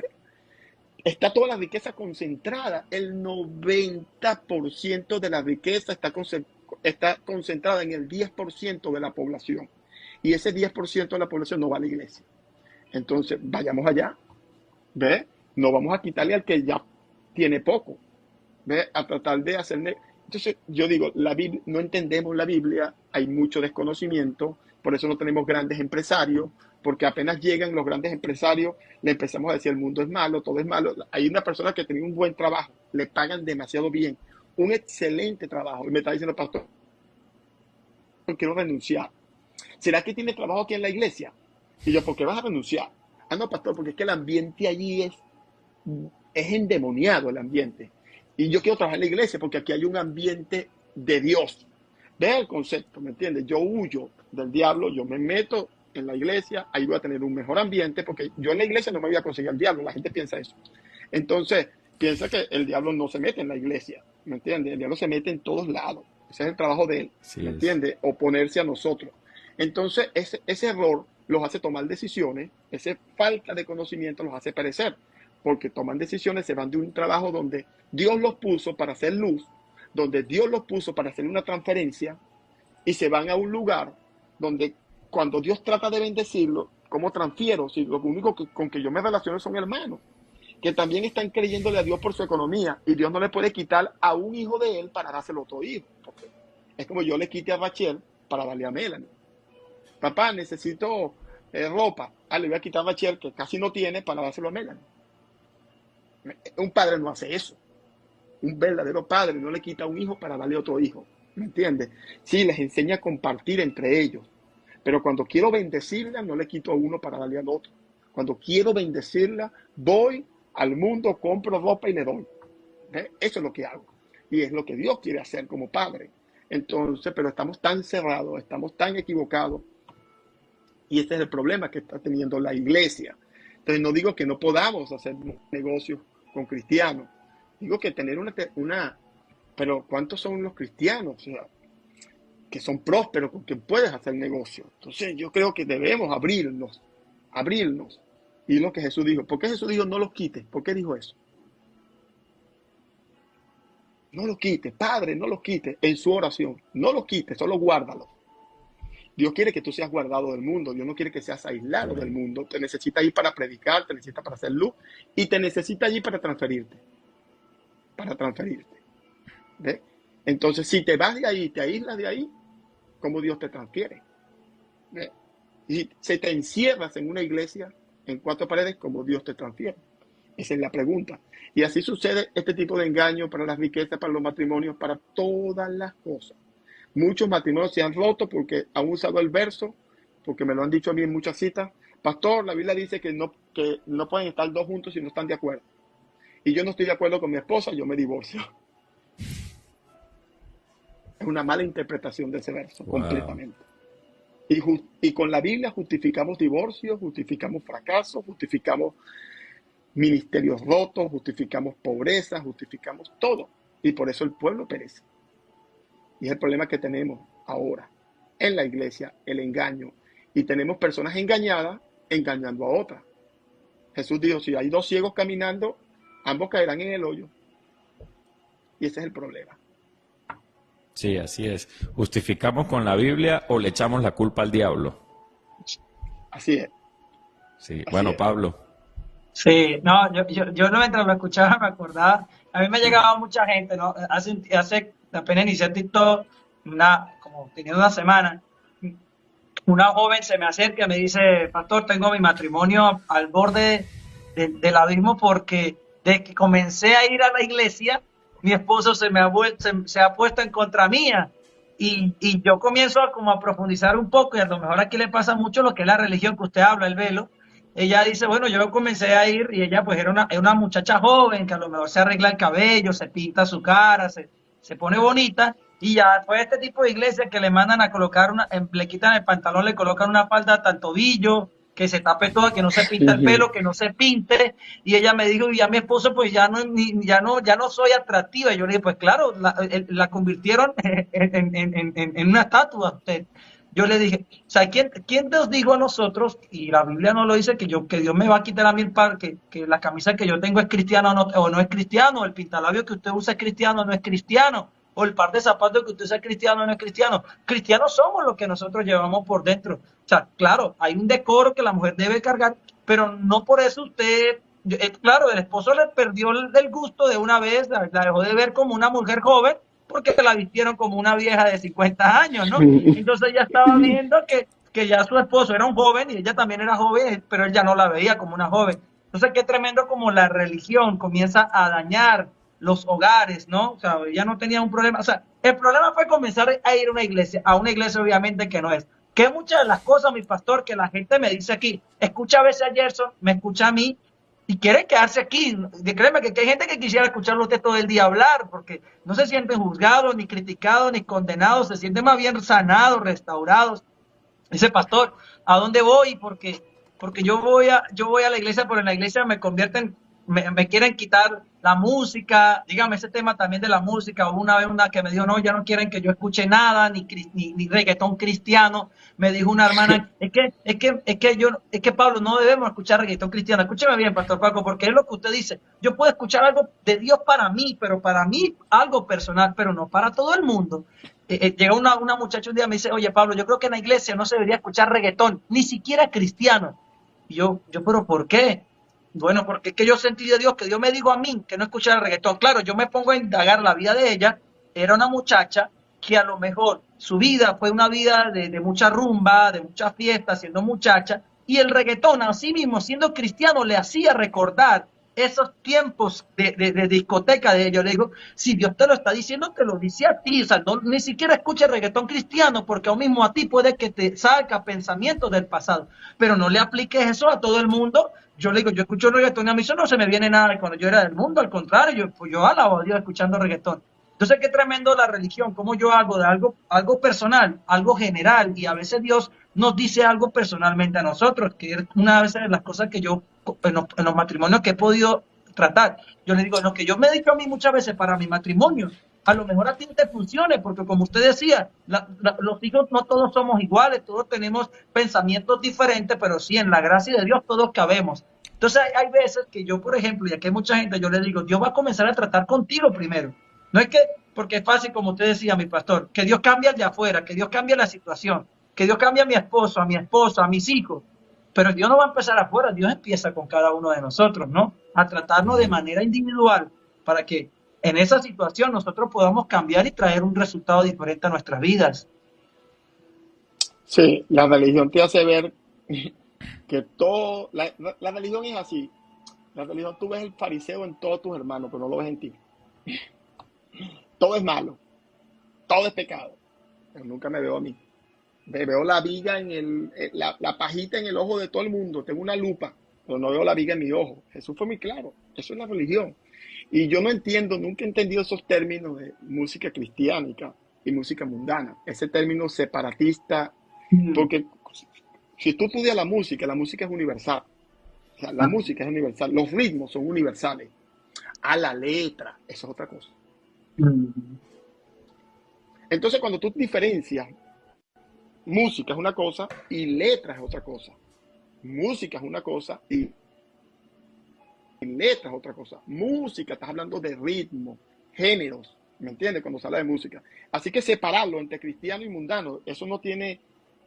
está toda la riqueza concentrada. El 90% de la riqueza está concentrada en el 10% de la población. Y ese 10% de la población no va a la iglesia. Entonces, vayamos allá, ¿ve? No vamos a quitarle al que ya tiene poco, ¿ve? A tratar de hacerle. Entonces, yo digo, la Biblia, no entendemos la Biblia, hay mucho desconocimiento, por eso no tenemos grandes empresarios, porque apenas llegan los grandes empresarios, le empezamos a decir el mundo es malo, todo es malo. Hay una persona que tenía un buen trabajo, le pagan demasiado bien, un excelente trabajo, y me está diciendo, pastor, quiero renunciar. ¿Será que tiene trabajo aquí en la iglesia? Y yo, ¿por qué vas a renunciar? Ah, no, pastor, porque es que el ambiente allí es endemoniado, el ambiente. Y yo quiero trabajar en la iglesia porque aquí hay un ambiente de Dios. Ve el concepto, ¿me entiendes? Yo huyo del diablo, yo me meto en la iglesia, ahí voy a tener un mejor ambiente, porque yo en la iglesia no me voy a conseguir al diablo, la gente piensa eso. Entonces, piensa que el diablo no se mete en la iglesia, ¿me entiendes? El diablo se mete en todos lados. Ese es el trabajo de él, ¿me entiendes? Oponerse a nosotros. Entonces, ese error los hace tomar decisiones, esa falta de conocimiento los hace perecer, porque toman decisiones, se van de un trabajo donde Dios los puso para hacer luz, donde Dios los puso para hacer una transferencia, y se van a un lugar donde cuando Dios trata de bendecirlo, ¿cómo transfiero? Si lo único con que yo me relaciono son hermanos, que también están creyéndole a Dios por su economía, y Dios no le puede quitar a un hijo de él para dárselo a otro hijo. Es como yo le quite a Rachel para darle a Melanie. Papá, necesito ropa. Le voy a quitar a Rachel, que casi no tiene, para dárselo a Melanie. Un padre no hace eso. Un verdadero padre no le quita a un hijo para darle a otro hijo. ¿Me entiendes? Sí, les enseña a compartir entre ellos. Pero cuando quiero bendecirla, no le quito a uno para darle al otro. Cuando quiero bendecirla, voy al mundo, compro ropa y le doy. Eso es lo que hago. Y es lo que Dios quiere hacer como padre. Entonces, pero estamos tan cerrados, estamos tan equivocados. Y este es el problema que está teniendo la iglesia. Entonces, no digo que no podamos hacer negocios con cristianos. Digo que tener una. Pero ¿cuántos son los cristianos? O sea, que son prósperos, con quien puedes hacer negocio. Entonces, yo creo que debemos abrirnos. Y lo que Jesús dijo. ¿Por qué Jesús dijo no los quites? ¿Por qué dijo eso? No los quites, Padre, no los quites en su oración. No los quites, solo guárdalos. Dios quiere que tú seas guardado del mundo. Dios no quiere que seas aislado del mundo. Te necesita allí para predicar, te necesita para hacer luz y te necesita allí para transferirte. ¿Ve? Entonces, si te vas de ahí, te aíslas de ahí, ¿cómo Dios te transfiere? ¿Ve? Y si te encierras en una iglesia, en cuatro paredes, ¿cómo Dios te transfiere? Esa es la pregunta. Y así sucede este tipo de engaño para las riquezas, para los matrimonios, para todas las cosas. Muchos matrimonios se han roto porque han usado el verso, porque me lo han dicho a mí en muchas citas. Pastor, la Biblia dice que no pueden estar dos juntos si no están de acuerdo. Y yo no estoy de acuerdo con mi esposa, yo me divorcio. Es una mala interpretación de ese verso, completamente. Y con la Biblia justificamos divorcios, justificamos fracasos, justificamos ministerios rotos, justificamos pobreza, justificamos todo. Y por eso el pueblo perece. Y es el problema que tenemos ahora en la iglesia, el engaño. Y tenemos personas engañadas engañando a otras. Jesús dijo, si hay dos ciegos caminando, ambos caerán en el hoyo. Y ese es el problema. Sí, así es. ¿Justificamos con la Biblia o le echamos la culpa al diablo? Así es. Sí, bueno, Pablo, Sí, no, yo no, mientras lo escuchaba me acordaba, a mí me llegaba mucha gente, ¿no? Hace apenas inicié TikTok, como teniendo una semana, una joven se me acerca y me dice, pastor, tengo mi matrimonio al borde del abismo porque desde que comencé a ir a la iglesia, mi esposo se ha puesto en contra mía. Y yo comienzo como a profundizar un poco, y a lo mejor aquí le pasa mucho lo que es la religión que usted habla, el velo. Ella dice, bueno, yo comencé a ir y ella pues era una muchacha joven que a lo mejor se arregla el cabello, se pinta su cara, se pone bonita. Y ya fue este tipo de iglesia que le mandan a colocar le quitan el pantalón, le colocan una falda hasta el tobillo, que se tape todo, que no se pinta el Ujú. pelo, que no se pinte. Y ella me dijo, y ya mi esposo, pues ya no, ya no soy atractiva. Y yo le dije, pues claro, la convirtieron en una estatua usted. Yo le dije, o sea, ¿quién nos dijo a nosotros, y la Biblia no lo dice, que Dios me va a quitar a mí que la camisa que yo tengo es cristiana o no es cristiano, el pintalabio que usted usa es cristiano o no es cristiano, o el par de zapatos que usted usa es cristiano o no es cristiano? Cristianos somos los que nosotros llevamos por dentro. O sea, claro, hay un decoro que la mujer debe cargar, pero no por eso usted, claro, el esposo le perdió el gusto de una vez, la dejó de ver como una mujer joven, porque la vistieron como una vieja de 50 años, ¿no? Entonces ella estaba viendo que ya su esposo era un joven y ella también era joven, pero él ya no la veía como una joven. Entonces, qué tremendo como la religión comienza a dañar los hogares, ¿no? O sea, ella no tenía un problema. O sea, el problema fue comenzar a ir a una iglesia obviamente que no es. Que muchas de las cosas, mi pastor, que la gente me dice aquí, escucha a veces a Gerson, me escucha a mí, y quiere quedarse aquí. Créeme que hay gente que quisiera escucharlo a usted todo el día hablar, porque no se sienten juzgados, ni criticados, ni condenados, se sienten más bien sanados, restaurados. Dice, pastor, ¿a dónde voy? Porque yo voy a la iglesia, pero en la iglesia me quieren quitar la música. Dígame ese tema también de la música. Hubo una vez una que me dijo, no, ya no quieren que yo escuche nada, ni reggaetón cristiano. Me dijo una hermana, es que Pablo, no debemos escuchar reggaetón cristiano. Escúcheme bien, pastor Paco, porque es lo que usted dice. Yo puedo escuchar algo de Dios para mí, pero para mí algo personal, pero no para todo el mundo. Llega una muchacha un día y me dice, oye Pablo, yo creo que en la iglesia no se debería escuchar reggaetón, ni siquiera cristiano. Y pero ¿por qué? Bueno, porque es que yo sentí de Dios, que Dios me dijo a mí que no escuchara reggaetón. Claro, yo me pongo a indagar la vida de ella. Era una muchacha que a lo mejor su vida fue una vida de mucha rumba, de mucha fiesta, siendo muchacha, y el reggaetón, así mismo, siendo cristiano, le hacía recordar esos tiempos de discoteca de ellos. Le digo, si Dios te lo está diciendo, te lo dice a ti. O sea, no, ni siquiera escuches reggaetón cristiano, porque aún mismo a ti puede que te saca pensamientos del pasado, pero no le apliques eso a todo el mundo. Yo le digo, yo escucho reggaetón y a mí eso no se me viene nada de cuando yo era del mundo, al contrario, yo alabo a Dios escuchando reggaetón. Entonces, qué tremendo la religión, cómo yo hago de algo personal, algo general, y a veces Dios nos dice algo personalmente a nosotros, que es una de las cosas que yo en los matrimonios que he podido tratar. Yo le digo, lo que yo me he dicho a mí muchas veces para mi matrimonio, a lo mejor a ti no te funcione, porque como usted decía, los hijos no todos somos iguales, todos tenemos pensamientos diferentes, pero sí, en la gracia de Dios todos cabemos. Entonces hay veces que yo, por ejemplo, y aquí hay mucha gente, yo le digo, Dios va a comenzar a tratar contigo primero. No es que, porque es fácil, como usted decía, mi pastor, que Dios cambie al de afuera, que Dios cambie la situación, que Dios cambie a mi esposo, a mi esposa, a mis hijos. Pero Dios no va a empezar afuera, Dios empieza con cada uno de nosotros, ¿no? A tratarnos de manera individual para que en esa situación nosotros podamos cambiar y traer un resultado diferente a nuestras vidas. Sí, la religión te hace ver que la religión es así. La religión, tú ves el fariseo en todos tus hermanos, pero no lo ves en ti. Todo es malo, todo es pecado, pero nunca me veo a mí. Me veo la viga la pajita en el ojo de todo el mundo. Tengo una lupa, pero no veo la viga en mi ojo. Jesús fue muy claro. Eso es la religión. Y yo no entiendo, nunca he entendido esos términos de música cristiánica y música mundana. Ese término separatista, porque si tú estudias la música es universal. O sea, la música es universal. Los ritmos son universales. A la letra, eso es otra cosa. Entonces, cuando tú diferencias, música es una cosa y letra es otra cosa. Música es una cosa y letra es otra cosa. Música, estás hablando de ritmo, géneros, ¿me entiendes? Cuando se habla de música. Así que separarlo entre cristiano y mundano, eso no tiene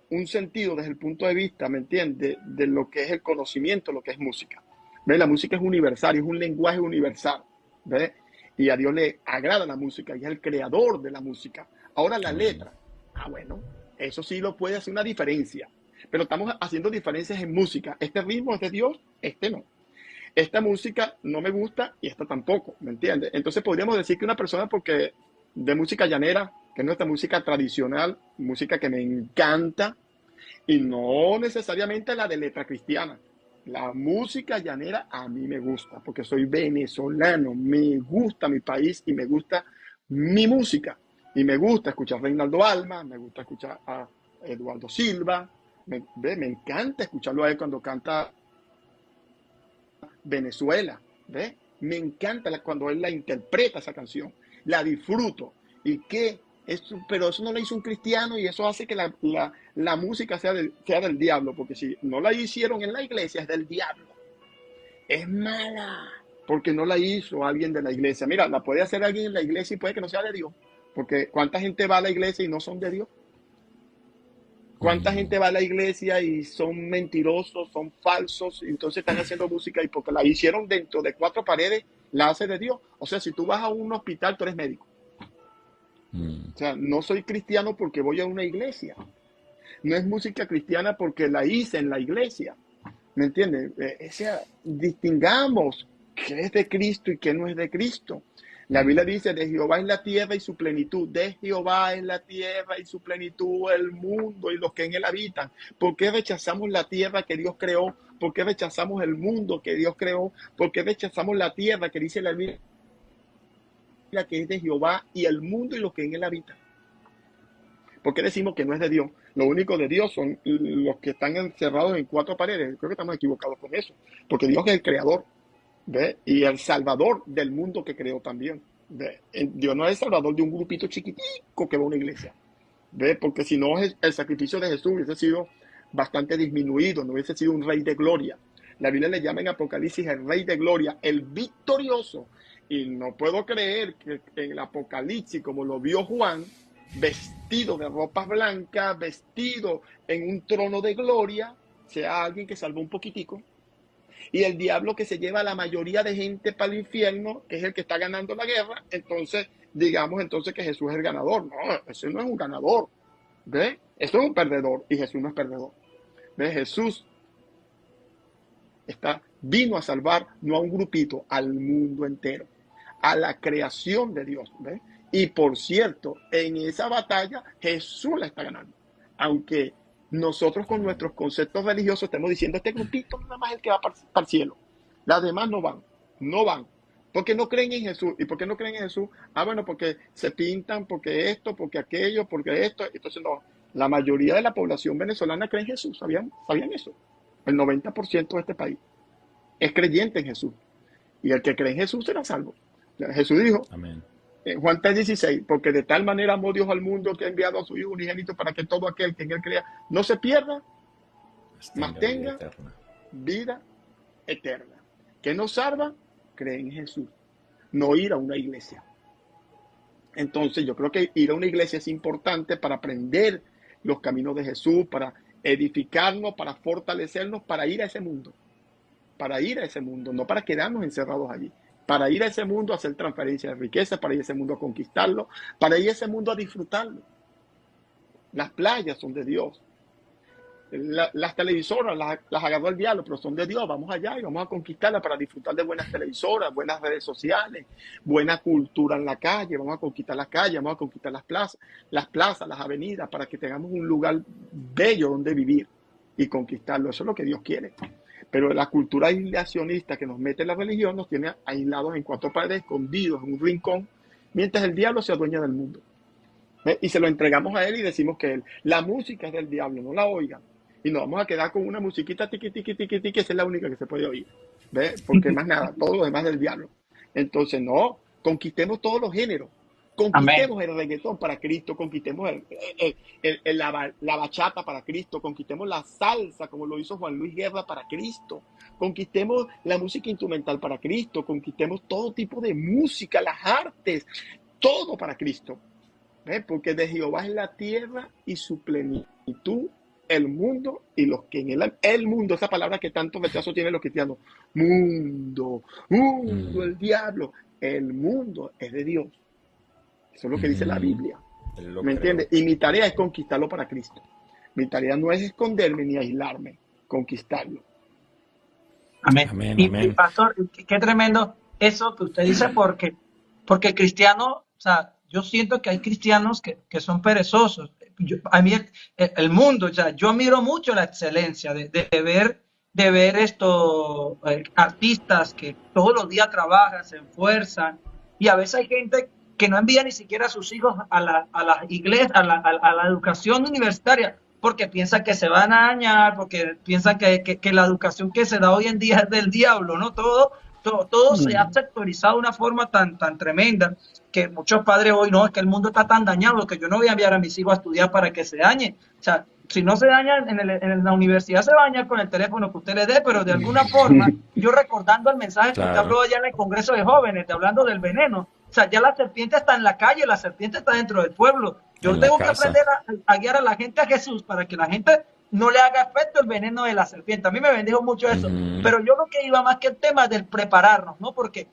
un sentido desde el punto de vista, ¿me entiendes? De lo que es el conocimiento, lo que es música. ¿Ve? La música es universal, es un lenguaje universal. ¿Ve? Y a Dios le agrada la música y es el creador de la música. Ahora la Amén. letra. Bueno, eso sí lo puede hacer una diferencia. Pero estamos haciendo diferencias en música. Este ritmo es de Dios, este no. Esta música no me gusta y esta tampoco, ¿me entiendes? Entonces podríamos decir que una persona porque de música llanera, que es nuestra música tradicional, música que me encanta, y no necesariamente la de letra cristiana. La música llanera a mí me gusta, porque soy venezolano, me gusta mi país y me gusta mi música. Y me gusta escuchar a Reinaldo Alma, me gusta escuchar a Eduardo Silva, me encanta escucharlo a él cuando canta Venezuela, ¿ves? Me encanta cuando él la interpreta esa canción, la disfruto. Y que pero eso no la hizo un cristiano y eso hace que la música sea del diablo, porque si no la hicieron en la iglesia es del diablo. Es mala, porque no la hizo alguien de la iglesia. Mira, la puede hacer alguien en la iglesia y puede que no sea de Dios, porque ¿cuánta gente va a la iglesia y no son de Dios? ¿Cuánta gente va a la iglesia y son mentirosos, son falsos, y entonces están haciendo música y porque la hicieron dentro de 4 paredes, la hace de Dios? O sea, si tú vas a un hospital, tú eres médico. O sea, no soy cristiano porque voy a una iglesia. No es música cristiana porque la hice en la iglesia. ¿Me entiendes? O sea, distingamos qué es de Cristo y qué no es de Cristo. La Biblia dice, de Jehová es la tierra y su plenitud. De Jehová es la tierra y su plenitud, el mundo y los que en él habitan. ¿Por qué rechazamos la tierra que Dios creó? ¿Por qué rechazamos el mundo que Dios creó? ¿Por qué rechazamos la tierra que dice la Biblia que es de Jehová y el mundo y los que en él habitan? ¿Por qué decimos que no es de Dios? Lo único de Dios son los que están encerrados en 4 paredes. Creo que estamos equivocados con eso. Porque Dios es el creador. ¿Ve? Y el salvador del mundo que creó también. ¿Ve? Dios no es el salvador de un grupito chiquitico que va a una iglesia. ¿Ve? Porque si no, el sacrificio de Jesús hubiese sido bastante disminuido, no hubiese sido un rey de gloria. La Biblia le llama en Apocalipsis el rey de gloria, el victorioso. Y no puedo creer que en el Apocalipsis, como lo vio Juan, vestido de ropas blancas, vestido en un trono de gloria, sea alguien que salvó un poquitico. Y el diablo que se lleva a la mayoría de gente para el infierno, que es el que está ganando la guerra, entonces digamos entonces que Jesús es el ganador. No, ese no es un ganador. ¿Ve? Eso es un perdedor y Jesús no es perdedor. ¿Ve? Jesús vino a salvar no a un grupito, al mundo entero, a la creación de Dios. ¿Ve? Y por cierto, en esa batalla Jesús la está ganando. Aunque nosotros con nuestros conceptos religiosos estamos diciendo este grupito nada más es el que va para el cielo. Las demás no van. Porque no creen en Jesús. ¿Y por qué no creen en Jesús? Bueno, porque se pintan, porque esto, porque aquello, porque esto. Entonces no, la mayoría de la población venezolana cree en Jesús. ¿Sabían eso? El 90% de este país es creyente en Jesús. Y el que cree en Jesús será salvo. Jesús dijo, Amén. Juan 3:16, porque de tal manera amó Dios al mundo que ha enviado a su Hijo unigénito para que todo aquel que en él crea no se pierda, mas tenga vida eterna. ¿Qué nos salva? Cree en Jesús, no ir a una iglesia. Entonces yo creo que ir a una iglesia es importante para aprender los caminos de Jesús, para edificarnos, para fortalecernos, para ir a ese mundo. Para ir a ese mundo, no para quedarnos encerrados allí. Para ir a ese mundo a hacer transferencia de riqueza, para ir a ese mundo a conquistarlo, para ir a ese mundo a disfrutarlo. Las playas son de Dios. Las televisoras las agarró el diablo, pero son de Dios. Vamos allá y vamos a conquistarlas para disfrutar de buenas televisoras, buenas redes sociales, buena cultura en la calle. Vamos a conquistar las calles, vamos a conquistar las plazas, las avenidas, para que tengamos un lugar bello donde vivir y conquistarlo. Eso es lo que Dios quiere. Pero la cultura aislacionista que nos mete la religión nos tiene aislados en 4 paredes, escondidos en un rincón, mientras el diablo se adueña del mundo. ¿Ve? Y se lo entregamos a él y decimos que la música es del diablo, no la oigan. Y nos vamos a quedar con una musiquita tiqui, tiqui, tiqui, tiqui, que esa es la única que se puede oír. ¿Ve? Porque más nada, todo lo demás del diablo. Entonces, no, conquistemos todos los géneros. Conquistemos el reggaetón para Cristo, conquistemos la bachata para Cristo, conquistemos la salsa como lo hizo Juan Luis Guerra para Cristo, conquistemos la música instrumental para Cristo, conquistemos todo tipo de música, las artes, todo para Cristo. ¿Ve? Porque de Jehová es la tierra y su plenitud, el mundo y los que en el mundo, esa palabra que tanto rechazo tienen los cristianos, mundo, Mm, el diablo, el mundo es de Dios. Eso es lo que dice la ujú. Biblia. Él lo ¿Me entiendes? creó. Y mi tarea es conquistarlo para Cristo. Mi tarea no es esconderme ni aislarme, conquistarlo. Amén. Amén, Y amén. pastor, qué tremendo eso que usted dice, porque el cristiano, o sea, yo siento que hay cristianos que son perezosos. A mí el mundo, o sea, yo admiro mucho la excelencia de ver estos artistas que todos los días trabajan, se esfuerzan, y a veces hay gente que no envía ni siquiera a sus hijos a la iglesia, a la educación universitaria, porque piensa que se van a dañar, porque piensa que la educación que se da hoy en día es del diablo, ¿no? Todo se ha Mm. sectorizado de una forma tan tremenda que muchos padres hoy, no, es que el mundo está tan dañado que yo no voy a enviar a mis hijos a estudiar para que se dañe. O sea, si no se daña en la universidad, se baña con el teléfono que usted le dé, pero de alguna forma, yo recordando el mensaje que usted Claro, habló allá en el Congreso de Jóvenes, de hablando del veneno, o sea, ya la serpiente está en la calle, la serpiente está dentro del pueblo. Yo en la tengo que casa. aprender a guiar a la gente a Jesús para que la gente no le haga efecto el veneno de la serpiente. A mí me bendijo mucho eso. Ujú. Pero yo lo que iba más que el tema del prepararnos, ¿no? Porque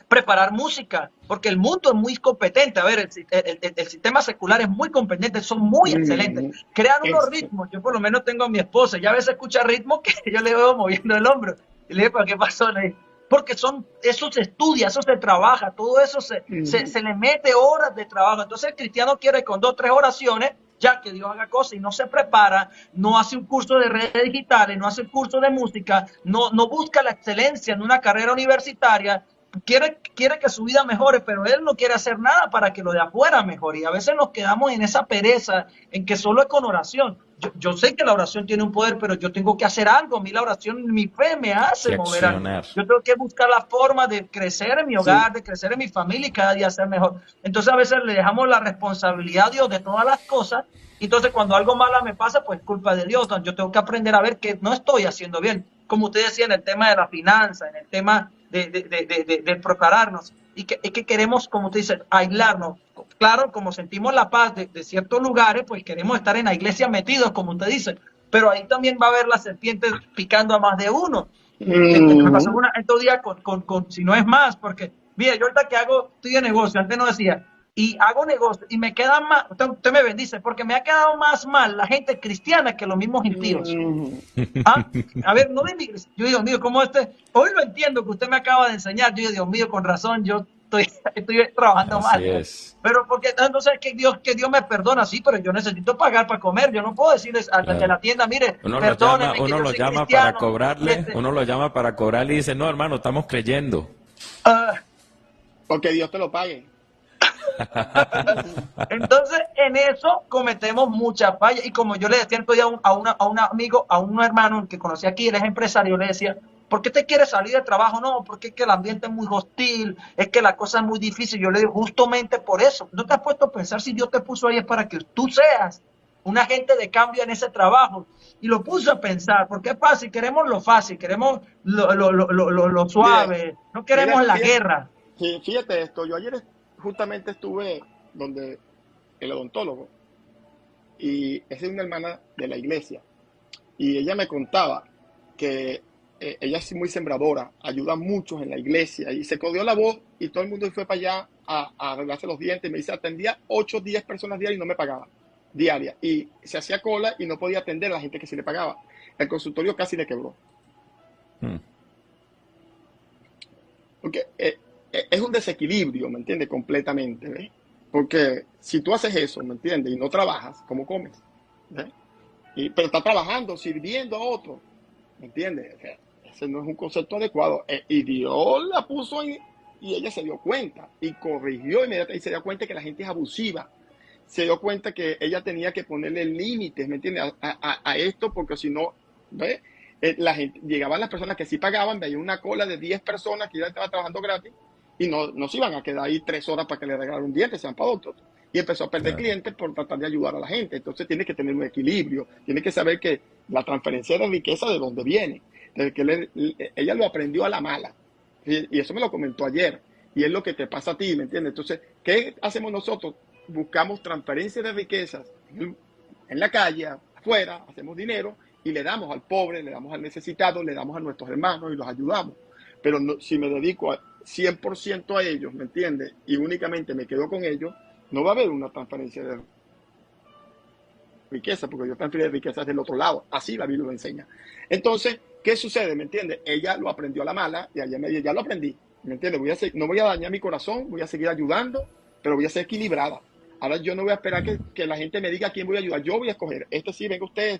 preparar música, porque el mundo es muy competente. A ver, el sistema secular es muy competente, son muy excelentes. Mm. Crean unos Eso. ritmos. Yo por lo menos tengo a mi esposa, ya a veces escucha ritmos que yo le veo moviendo el hombro. Y le digo, ¿para qué pasó? Le digo, porque eso se estudia, eso se trabaja, todo eso Mm. se le mete horas de trabajo. Entonces el cristiano quiere con 2 o 3 oraciones ya que Dios haga cosas y no se prepara, no hace un curso de redes digitales, no hace un curso de música, no busca la excelencia en una carrera universitaria, quiere que su vida mejore, pero él no quiere hacer nada para que lo de afuera mejore. Y a veces nos quedamos en esa pereza, en que solo es con oración. Yo sé que la oración tiene un poder, pero yo tengo que hacer algo. A mí la oración, mi fe me hace Que mover algo. accionar. Yo tengo que buscar la forma de crecer en mi Sí. hogar, de crecer en mi familia y cada día ser mejor. Entonces a veces le dejamos la responsabilidad a Dios de todas las cosas. Entonces cuando algo malo me pasa, pues culpa de Dios. Entonces, yo tengo que aprender a ver que no estoy haciendo bien. Como usted decía, en el tema de la finanza, en el tema de prepararnos. Y que queremos, como usted dice, aislarnos. Claro, como sentimos la paz de ciertos lugares, pues queremos estar en la iglesia metidos, como usted dice. Pero ahí también va a haber las serpientes picando a más de uno. Me pasó Mm. estos días si no es más, porque, mire, yo ahorita que estoy de negocio, antes no decía, y hago negocio, y me queda más, usted me bendice, porque me ha quedado más mal la gente cristiana que los mismos impíos. Mm. Ah, a ver, no de mi iglesia. Yo digo, mío, ¿cómo hoy lo entiendo que usted me acaba de enseñar. Yo digo, Dios mío, con razón, yo estoy trabajando Así mal. es. Pero porque entonces que Dios me perdona, sí, pero yo necesito pagar para comer. Yo no puedo decirles al de Claro. la tienda, mire, Uno lo llama, perdóneme que uno yo lo soy llama para cristiano. cobrarle, uno lo llama para cobrarle y dice, no, hermano, estamos creyendo. Ah, Porque Dios te lo pague. entonces, en eso cometemos muchas fallas. Y como yo le decía estoy a un amigo, a un hermano que conocí aquí, él es empresario, le decía, ¿por qué te quieres salir de trabajo? No, porque es que el ambiente es muy hostil, es que la cosa es muy difícil. Yo le digo, justamente por eso. ¿No te has puesto a pensar si Dios te puso ahí es para que tú seas un agente de cambio en ese trabajo? Y lo puso a pensar, porque es fácil, queremos lo Mire, suave, no mire, queremos la fíjate, guerra. sí, fíjate esto. Yo ayer justamente estuve donde el odontólogo y esa es una hermana de la iglesia. Y ella me contaba que ella es muy sembradora, ayuda a muchos en la iglesia y se corrió la voz y todo el mundo fue para allá a arreglarse los dientes. Me dice, atendía 8 o 10 personas diarias y no me pagaba, diaria. Y se hacía cola y no podía atender a la gente que sí le pagaba. El consultorio casi le quebró. Mm, Porque es un desequilibrio, ¿me entiendes? Completamente, ¿ves? Porque si tú haces eso, ¿me entiendes? Y no trabajas, ¿cómo comes? ¿Ves? Pero está trabajando, sirviendo a otro, ¿me entiendes? O sea, ese no es un concepto adecuado. Y Dios la puso en, y ella se dio cuenta y corrigió inmediatamente y se dio cuenta que la gente es abusiva. Se dio cuenta que ella tenía que ponerle límites, ¿me entiendes? A esto, porque si no, ¿ves? La gente, llegaban las personas que sí pagaban, veía una cola de 10 personas que ya estaban trabajando gratis y no se iban a quedar ahí 3 horas para que le regalaran un diente, sean para otros. Y empezó a perder claro. clientes por tratar de ayudar a la gente. Entonces tiene que tener un equilibrio, tiene que saber que la transferencia de riqueza de dónde viene. De que ella lo aprendió a la mala. Y eso me lo comentó ayer. Y es lo que te pasa a ti, ¿me entiendes? Entonces, ¿qué hacemos nosotros? Buscamos transferencia de riquezas en la calle, afuera, hacemos dinero y le damos al pobre, le damos al necesitado, le damos a nuestros hermanos y los ayudamos. Pero no, si me dedico 100% a ellos, ¿me entiendes? Y únicamente me quedo con ellos, no va a haber una transferencia de riqueza, porque yo transfiero riquezas del otro lado. Así la Biblia lo enseña. Entonces, ¿qué sucede? ¿Me entiendes? Ella lo aprendió a la mala y ella me dijo, ya lo aprendí. ¿Me entiendes? No voy a dañar mi corazón, voy a seguir ayudando, pero voy a ser equilibrada. Ahora yo no voy a esperar que la gente me diga a quién voy a ayudar. Yo voy a escoger. Sí, venga usted,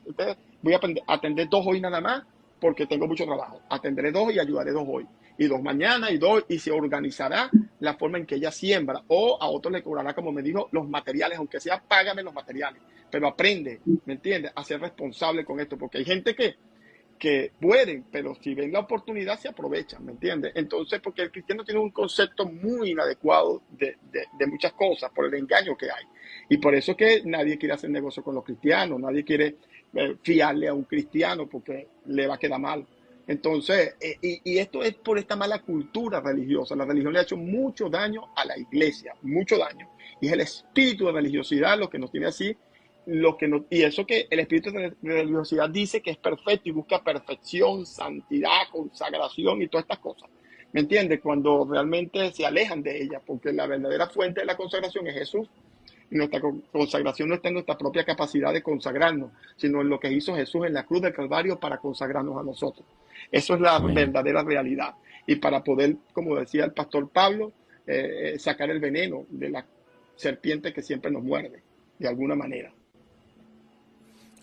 voy a atender 2 hoy nada más porque tengo mucho trabajo. Atenderé 2 y ayudaré 2 hoy. Y 2 mañana y 2, y se organizará la forma en que ella siembra. O a otros le cobrará, como me dijo, los materiales, aunque sea, págame los materiales. Pero aprende, ¿me entiendes? A ser responsable con esto, porque hay gente que pueden, pero si ven la oportunidad se aprovechan, ¿me entiendes? Entonces, porque el cristiano tiene un concepto muy inadecuado de muchas cosas por el engaño que hay. Y por eso es que nadie quiere hacer negocio con los cristianos, nadie quiere fiarle a un cristiano porque le va a quedar mal. Entonces, y esto es por esta mala cultura religiosa. La religión le ha hecho mucho daño a la iglesia, mucho daño. Y es el espíritu de religiosidad lo que nos tiene así. Y eso que el espíritu de religiosidad dice que es perfecto y busca perfección, santidad, consagración y todas estas cosas. ¿Me entiendes? Cuando realmente se alejan de ella, porque la verdadera fuente de la consagración es Jesús. Y nuestra consagración no está en nuestra propia capacidad de consagrarnos, sino en lo que hizo Jesús en la cruz del Calvario para consagrarnos a nosotros. Eso es la Amén. verdadera realidad. Y para poder, como decía el pastor Pablo, sacar el veneno de la serpiente que siempre nos muerde, de alguna manera.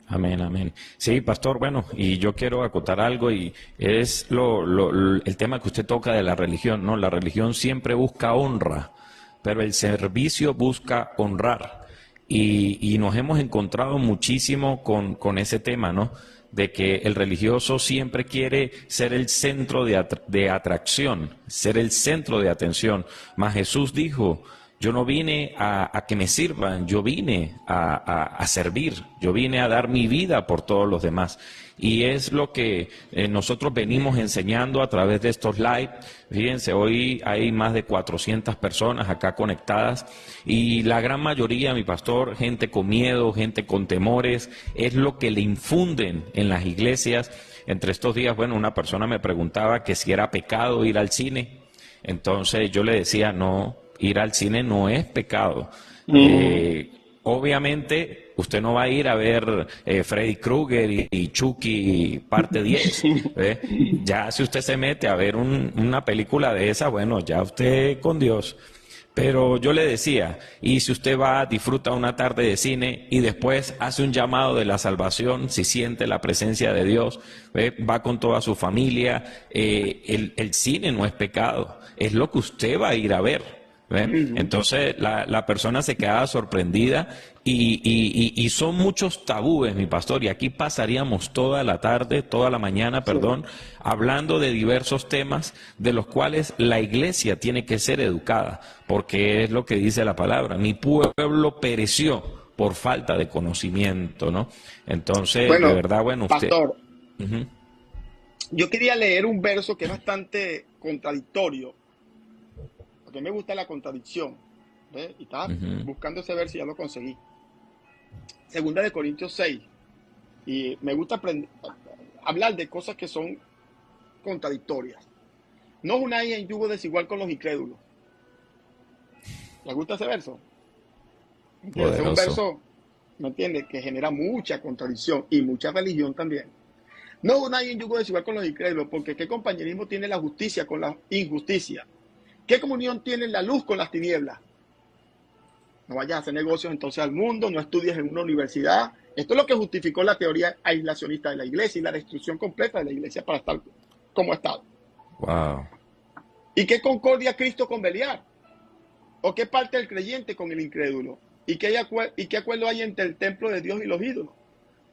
Amén, amén. Sí, pastor, bueno, y yo quiero acotar algo y es el tema que usted toca de la religión, ¿no? La religión siempre busca honra, pero el servicio busca honrar. Y nos hemos encontrado muchísimo con ese tema, ¿no? De que el religioso siempre quiere ser el centro de atracción, ser el centro de atención. Mas Jesús dijo, yo no vine a que me sirvan, yo vine a servir, yo vine a dar mi vida por todos los demás. Y es lo que nosotros venimos enseñando a través de estos live. Fíjense, hoy hay más de 400 personas acá conectadas y la gran mayoría, mi pastor, gente con miedo, gente con temores, es lo que le infunden en las iglesias. Entre estos días, bueno, una persona me preguntaba que si era pecado ir al cine. Entonces yo le decía, no, ir al cine no es pecado. Obviamente, usted no va a ir a ver Freddy Krueger y Chucky parte 10. Ya si usted se mete a ver una película de esa, bueno, ya usted con Dios. Pero yo le decía, y si usted va, disfruta una tarde de cine y después hace un llamado de la salvación, si siente la presencia de Dios, va con toda su familia, el cine no es pecado, es lo que usted va a ir a ver. Entonces la persona se quedaba sorprendida y son muchos tabúes, mi pastor, y aquí pasaríamos toda la tarde, toda la mañana, perdón, hablando de diversos temas de los cuales la iglesia tiene que ser educada, porque es lo que dice la palabra, mi pueblo pereció por falta de conocimiento, ¿no? Entonces, Bueno, de verdad, bueno, usted... pastor, yo quería leer un verso que es bastante contradictorio, porque me gusta la contradicción, ¿ves? Y estaba buscando ese verso y ya lo conseguí. Segunda de Corintios 6. Y me gusta hablar de cosas que son contradictorias. No unáis en yugo desigual con los incrédulos. ¿Les gusta ese verso? Es un verso, ¿me entiendes? Que genera mucha contradicción y mucha religión también. No unáis en yugo desigual con los incrédulos, porque ¿qué compañerismo tiene la justicia con la injusticia? ¿Qué comunión tiene la luz con las tinieblas? No vayas a hacer negocios entonces al mundo, no estudies en una universidad. Esto es lo que justificó la teoría aislacionista de la iglesia y la destrucción completa de la iglesia para estar como ha estado. Wow. ¿Y qué concordia Cristo con Beliar? ¿O qué parte del creyente con el incrédulo? ¿Y qué acuerdo hay entre el templo de Dios y los ídolos?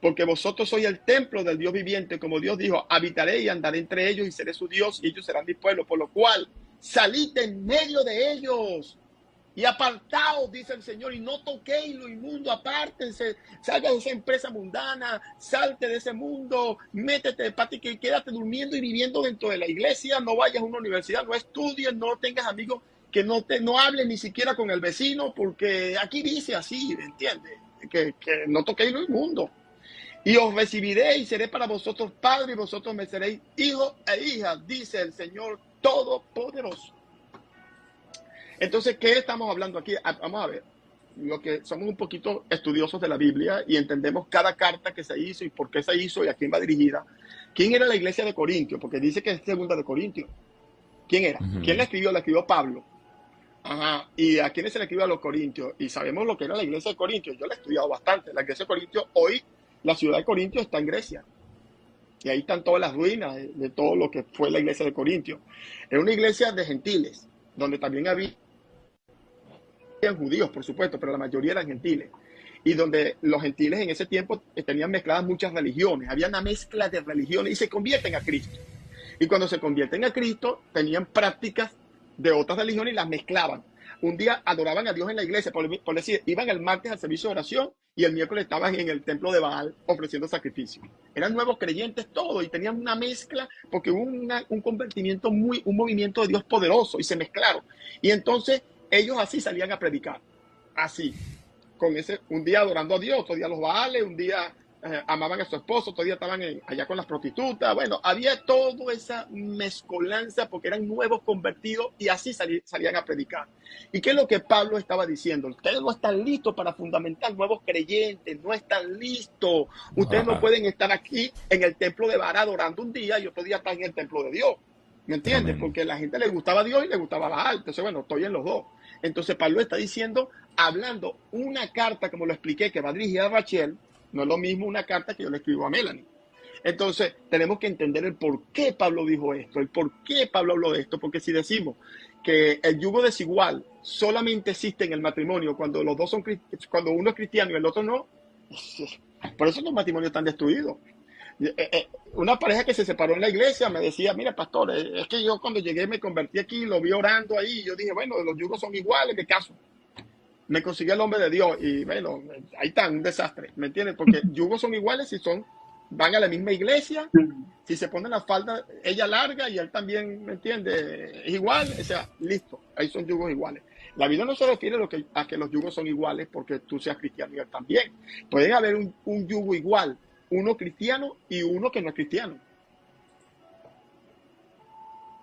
Porque vosotros sois el templo del Dios viviente, como Dios dijo, habitaré y andaré entre ellos y seré su Dios y ellos serán mi pueblo, por lo cual salid en medio de ellos y apartaos, dice el Señor, y no toquéis lo inmundo, apártense, salga de esa empresa mundana, salte de ese mundo, métete, que quédate durmiendo y viviendo dentro de la iglesia, no vayas a una universidad, no estudies, no tengas amigos, que no hables ni siquiera con el vecino, porque aquí dice así, ¿entiendes? Que no toquéis lo inmundo. Y os recibiré y seré para vosotros padre y vosotros me seréis hijos e hijas, dice el Señor Todopoderoso. Entonces, ¿qué estamos hablando aquí? Vamos a ver. Lo que somos un poquito estudiosos de la Biblia y entendemos cada carta que se hizo y por qué se hizo y a quién va dirigida. ¿Quién era la iglesia de Corintios? Porque dice que es segunda de Corintios. ¿Quién era? ¿Quién la escribió? La escribió Pablo. Ajá. ¿Y a quiénes se le escribió? A los corintios. Y sabemos lo que era la iglesia de Corintios. Yo la he estudiado bastante. La iglesia de Corintios, hoy, la ciudad de Corintios está en Grecia. Y ahí están todas las ruinas de todo lo que fue la iglesia de Corintios. Era una iglesia de gentiles, donde también había judíos, por supuesto, pero la mayoría eran gentiles. Y donde los gentiles en ese tiempo tenían mezcladas muchas religiones. Había una mezcla de religiones y se convierten a Cristo. Y cuando se convierten a Cristo, tenían prácticas de otras religiones y las mezclaban. Un día adoraban a Dios en la iglesia, por decir, iban el martes al servicio de oración y el miércoles estaban en el templo de Baal ofreciendo sacrificios. Eran nuevos creyentes todos y tenían una mezcla porque hubo un convertimiento, un movimiento de Dios poderoso y se mezclaron. Y entonces ellos así salían a predicar, así, con ese, un día adorando a Dios, otro día los Baales, un día amaban a su esposo, otro día estaban allá con las prostitutas. Bueno, había toda esa mezcolanza porque eran nuevos convertidos y así salían a predicar. ¿Y qué es lo que Pablo estaba diciendo? Ustedes no están listos para fundamentar nuevos creyentes, no están listos. Ustedes no pueden estar aquí en el templo de Baal adorando un día y otro día están en el templo de Dios. ¿Me entiendes? Porque a la gente le gustaba a Dios y le gustaba Baal. Entonces, bueno, estoy en los dos. Entonces, Pablo está diciendo, hablando una carta, como lo expliqué, que va dirigida a Rachel. No es lo mismo una carta que yo le escribo a Melanie. Entonces, tenemos que entender el por qué Pablo dijo esto, el por qué Pablo habló de esto, porque si decimos que el yugo desigual solamente existe en el matrimonio cuando los dos son, cuando uno es cristiano y el otro no, por eso los matrimonios están destruidos. Una pareja que se separó en la iglesia me decía, mira, pastor, es que yo cuando llegué me convertí aquí, lo vi orando ahí, y yo dije, bueno, los yugos son iguales, ¿qué caso? Me consiguió el hombre de Dios y bueno, ahí está, un desastre, ¿me entiendes? Porque yugos son iguales si van a la misma iglesia, si se ponen la falda, ella larga y él también, ¿me entiendes? Es igual, o sea, listo, ahí son yugos iguales. La Biblia no se refiere a que los yugos son iguales porque tú seas cristiano y él también. Puede haber un yugo igual, uno cristiano y uno que no es cristiano.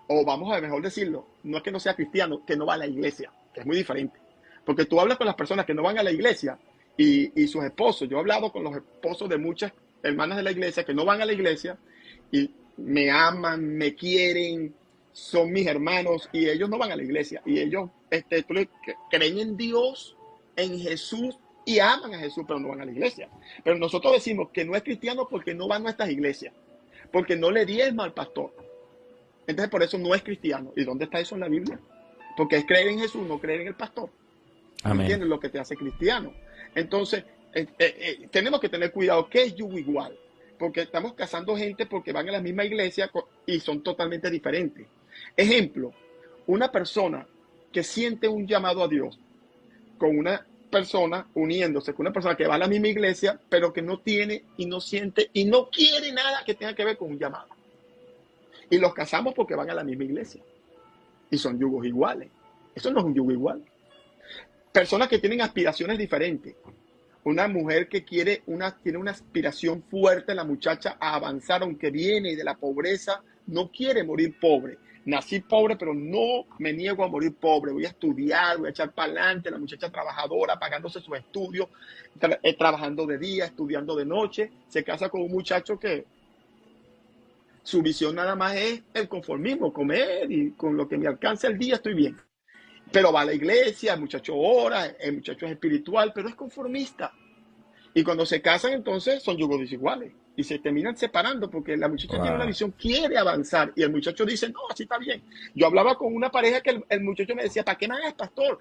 O vamos a mejor decirlo, no es que no sea cristiano, que no va a la iglesia, que es muy diferente. Porque tú hablas con las personas que no van a la iglesia y sus esposos. Yo he hablado con los esposos de muchas hermanas de la iglesia que no van a la iglesia y me aman, me quieren, son mis hermanos y ellos no van a la iglesia. Y ellos creen en Dios, en Jesús y aman a Jesús, pero no van a la iglesia. Pero nosotros decimos que no es cristiano porque no va a nuestras iglesias, porque no le diezma al pastor. Entonces por eso no es cristiano. ¿Y dónde está eso en la Biblia? Porque es creer en Jesús, no creer en el pastor. Amén. ¿Entiendes? Lo que te hace cristiano. Entonces, tenemos que tener cuidado. ¿Qué es yugo igual? Porque estamos casando gente porque van a la misma iglesia y son totalmente diferentes. Ejemplo, una persona que siente un llamado a Dios con una persona uniéndose con una persona que va a la misma iglesia, pero que no tiene y no siente y no quiere nada que tenga que ver con un llamado. Y los casamos porque van a la misma iglesia. Y son yugos iguales. Eso no es un yugo igual. Personas que tienen aspiraciones diferentes. Una mujer que tiene una aspiración fuerte, la muchacha, a avanzar, aunque viene de la pobreza, no quiere morir pobre. Nací pobre, pero no me niego a morir pobre. Voy a estudiar, voy a echar para adelante. La muchacha trabajadora, pagándose sus estudios, trabajando de día, estudiando de noche. Se casa con un muchacho que su visión nada más es el conformismo, comer y con lo que me alcance el día estoy bien. Pero va a la iglesia, el muchacho ora, el muchacho es espiritual, pero es conformista. Y cuando se casan, entonces son yugos desiguales. Y se terminan separando porque la muchacha tiene una visión, quiere avanzar. Y el muchacho dice, no, así está bien. Yo hablaba con una pareja que el muchacho me decía, ¿para qué más, pastor?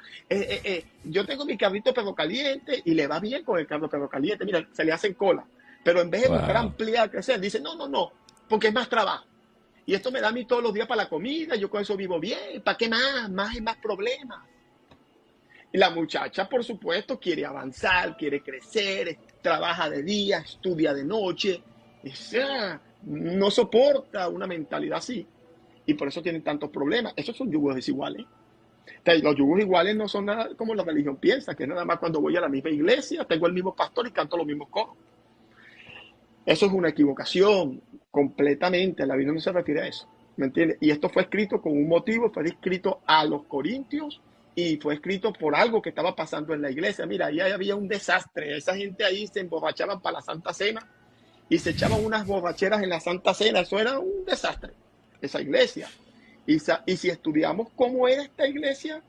Yo tengo mi carrito de perro caliente y le va bien con el carro de perro caliente. Mira, se le hacen cola. Pero en vez de buscar ampliar, crecer, dice, no, porque es más trabajo. Y esto me da a mí todos los días para la comida, yo con eso vivo bien, ¿para qué más? Más y más problemas. Y la muchacha, por supuesto, quiere avanzar, quiere crecer, trabaja de día, estudia de noche, no soporta una mentalidad así. Y por eso tienen tantos problemas. Esos son yugos desiguales. Los yugos iguales no son nada como la religión piensa, que es nada más cuando voy a la misma iglesia, tengo el mismo pastor y canto los mismos coros. Eso es una equivocación completamente. La Biblia no se refiere a eso. ¿Me entiendes? Y esto fue escrito con un motivo, fue escrito a los corintios y fue escrito por algo que estaba pasando en la iglesia. Mira, ahí había un desastre. Esa gente ahí se emborrachaban para la Santa Cena y se echaban unas borracheras en la Santa Cena. Eso era un desastre, esa iglesia. Y si estudiamos cómo era esta iglesia,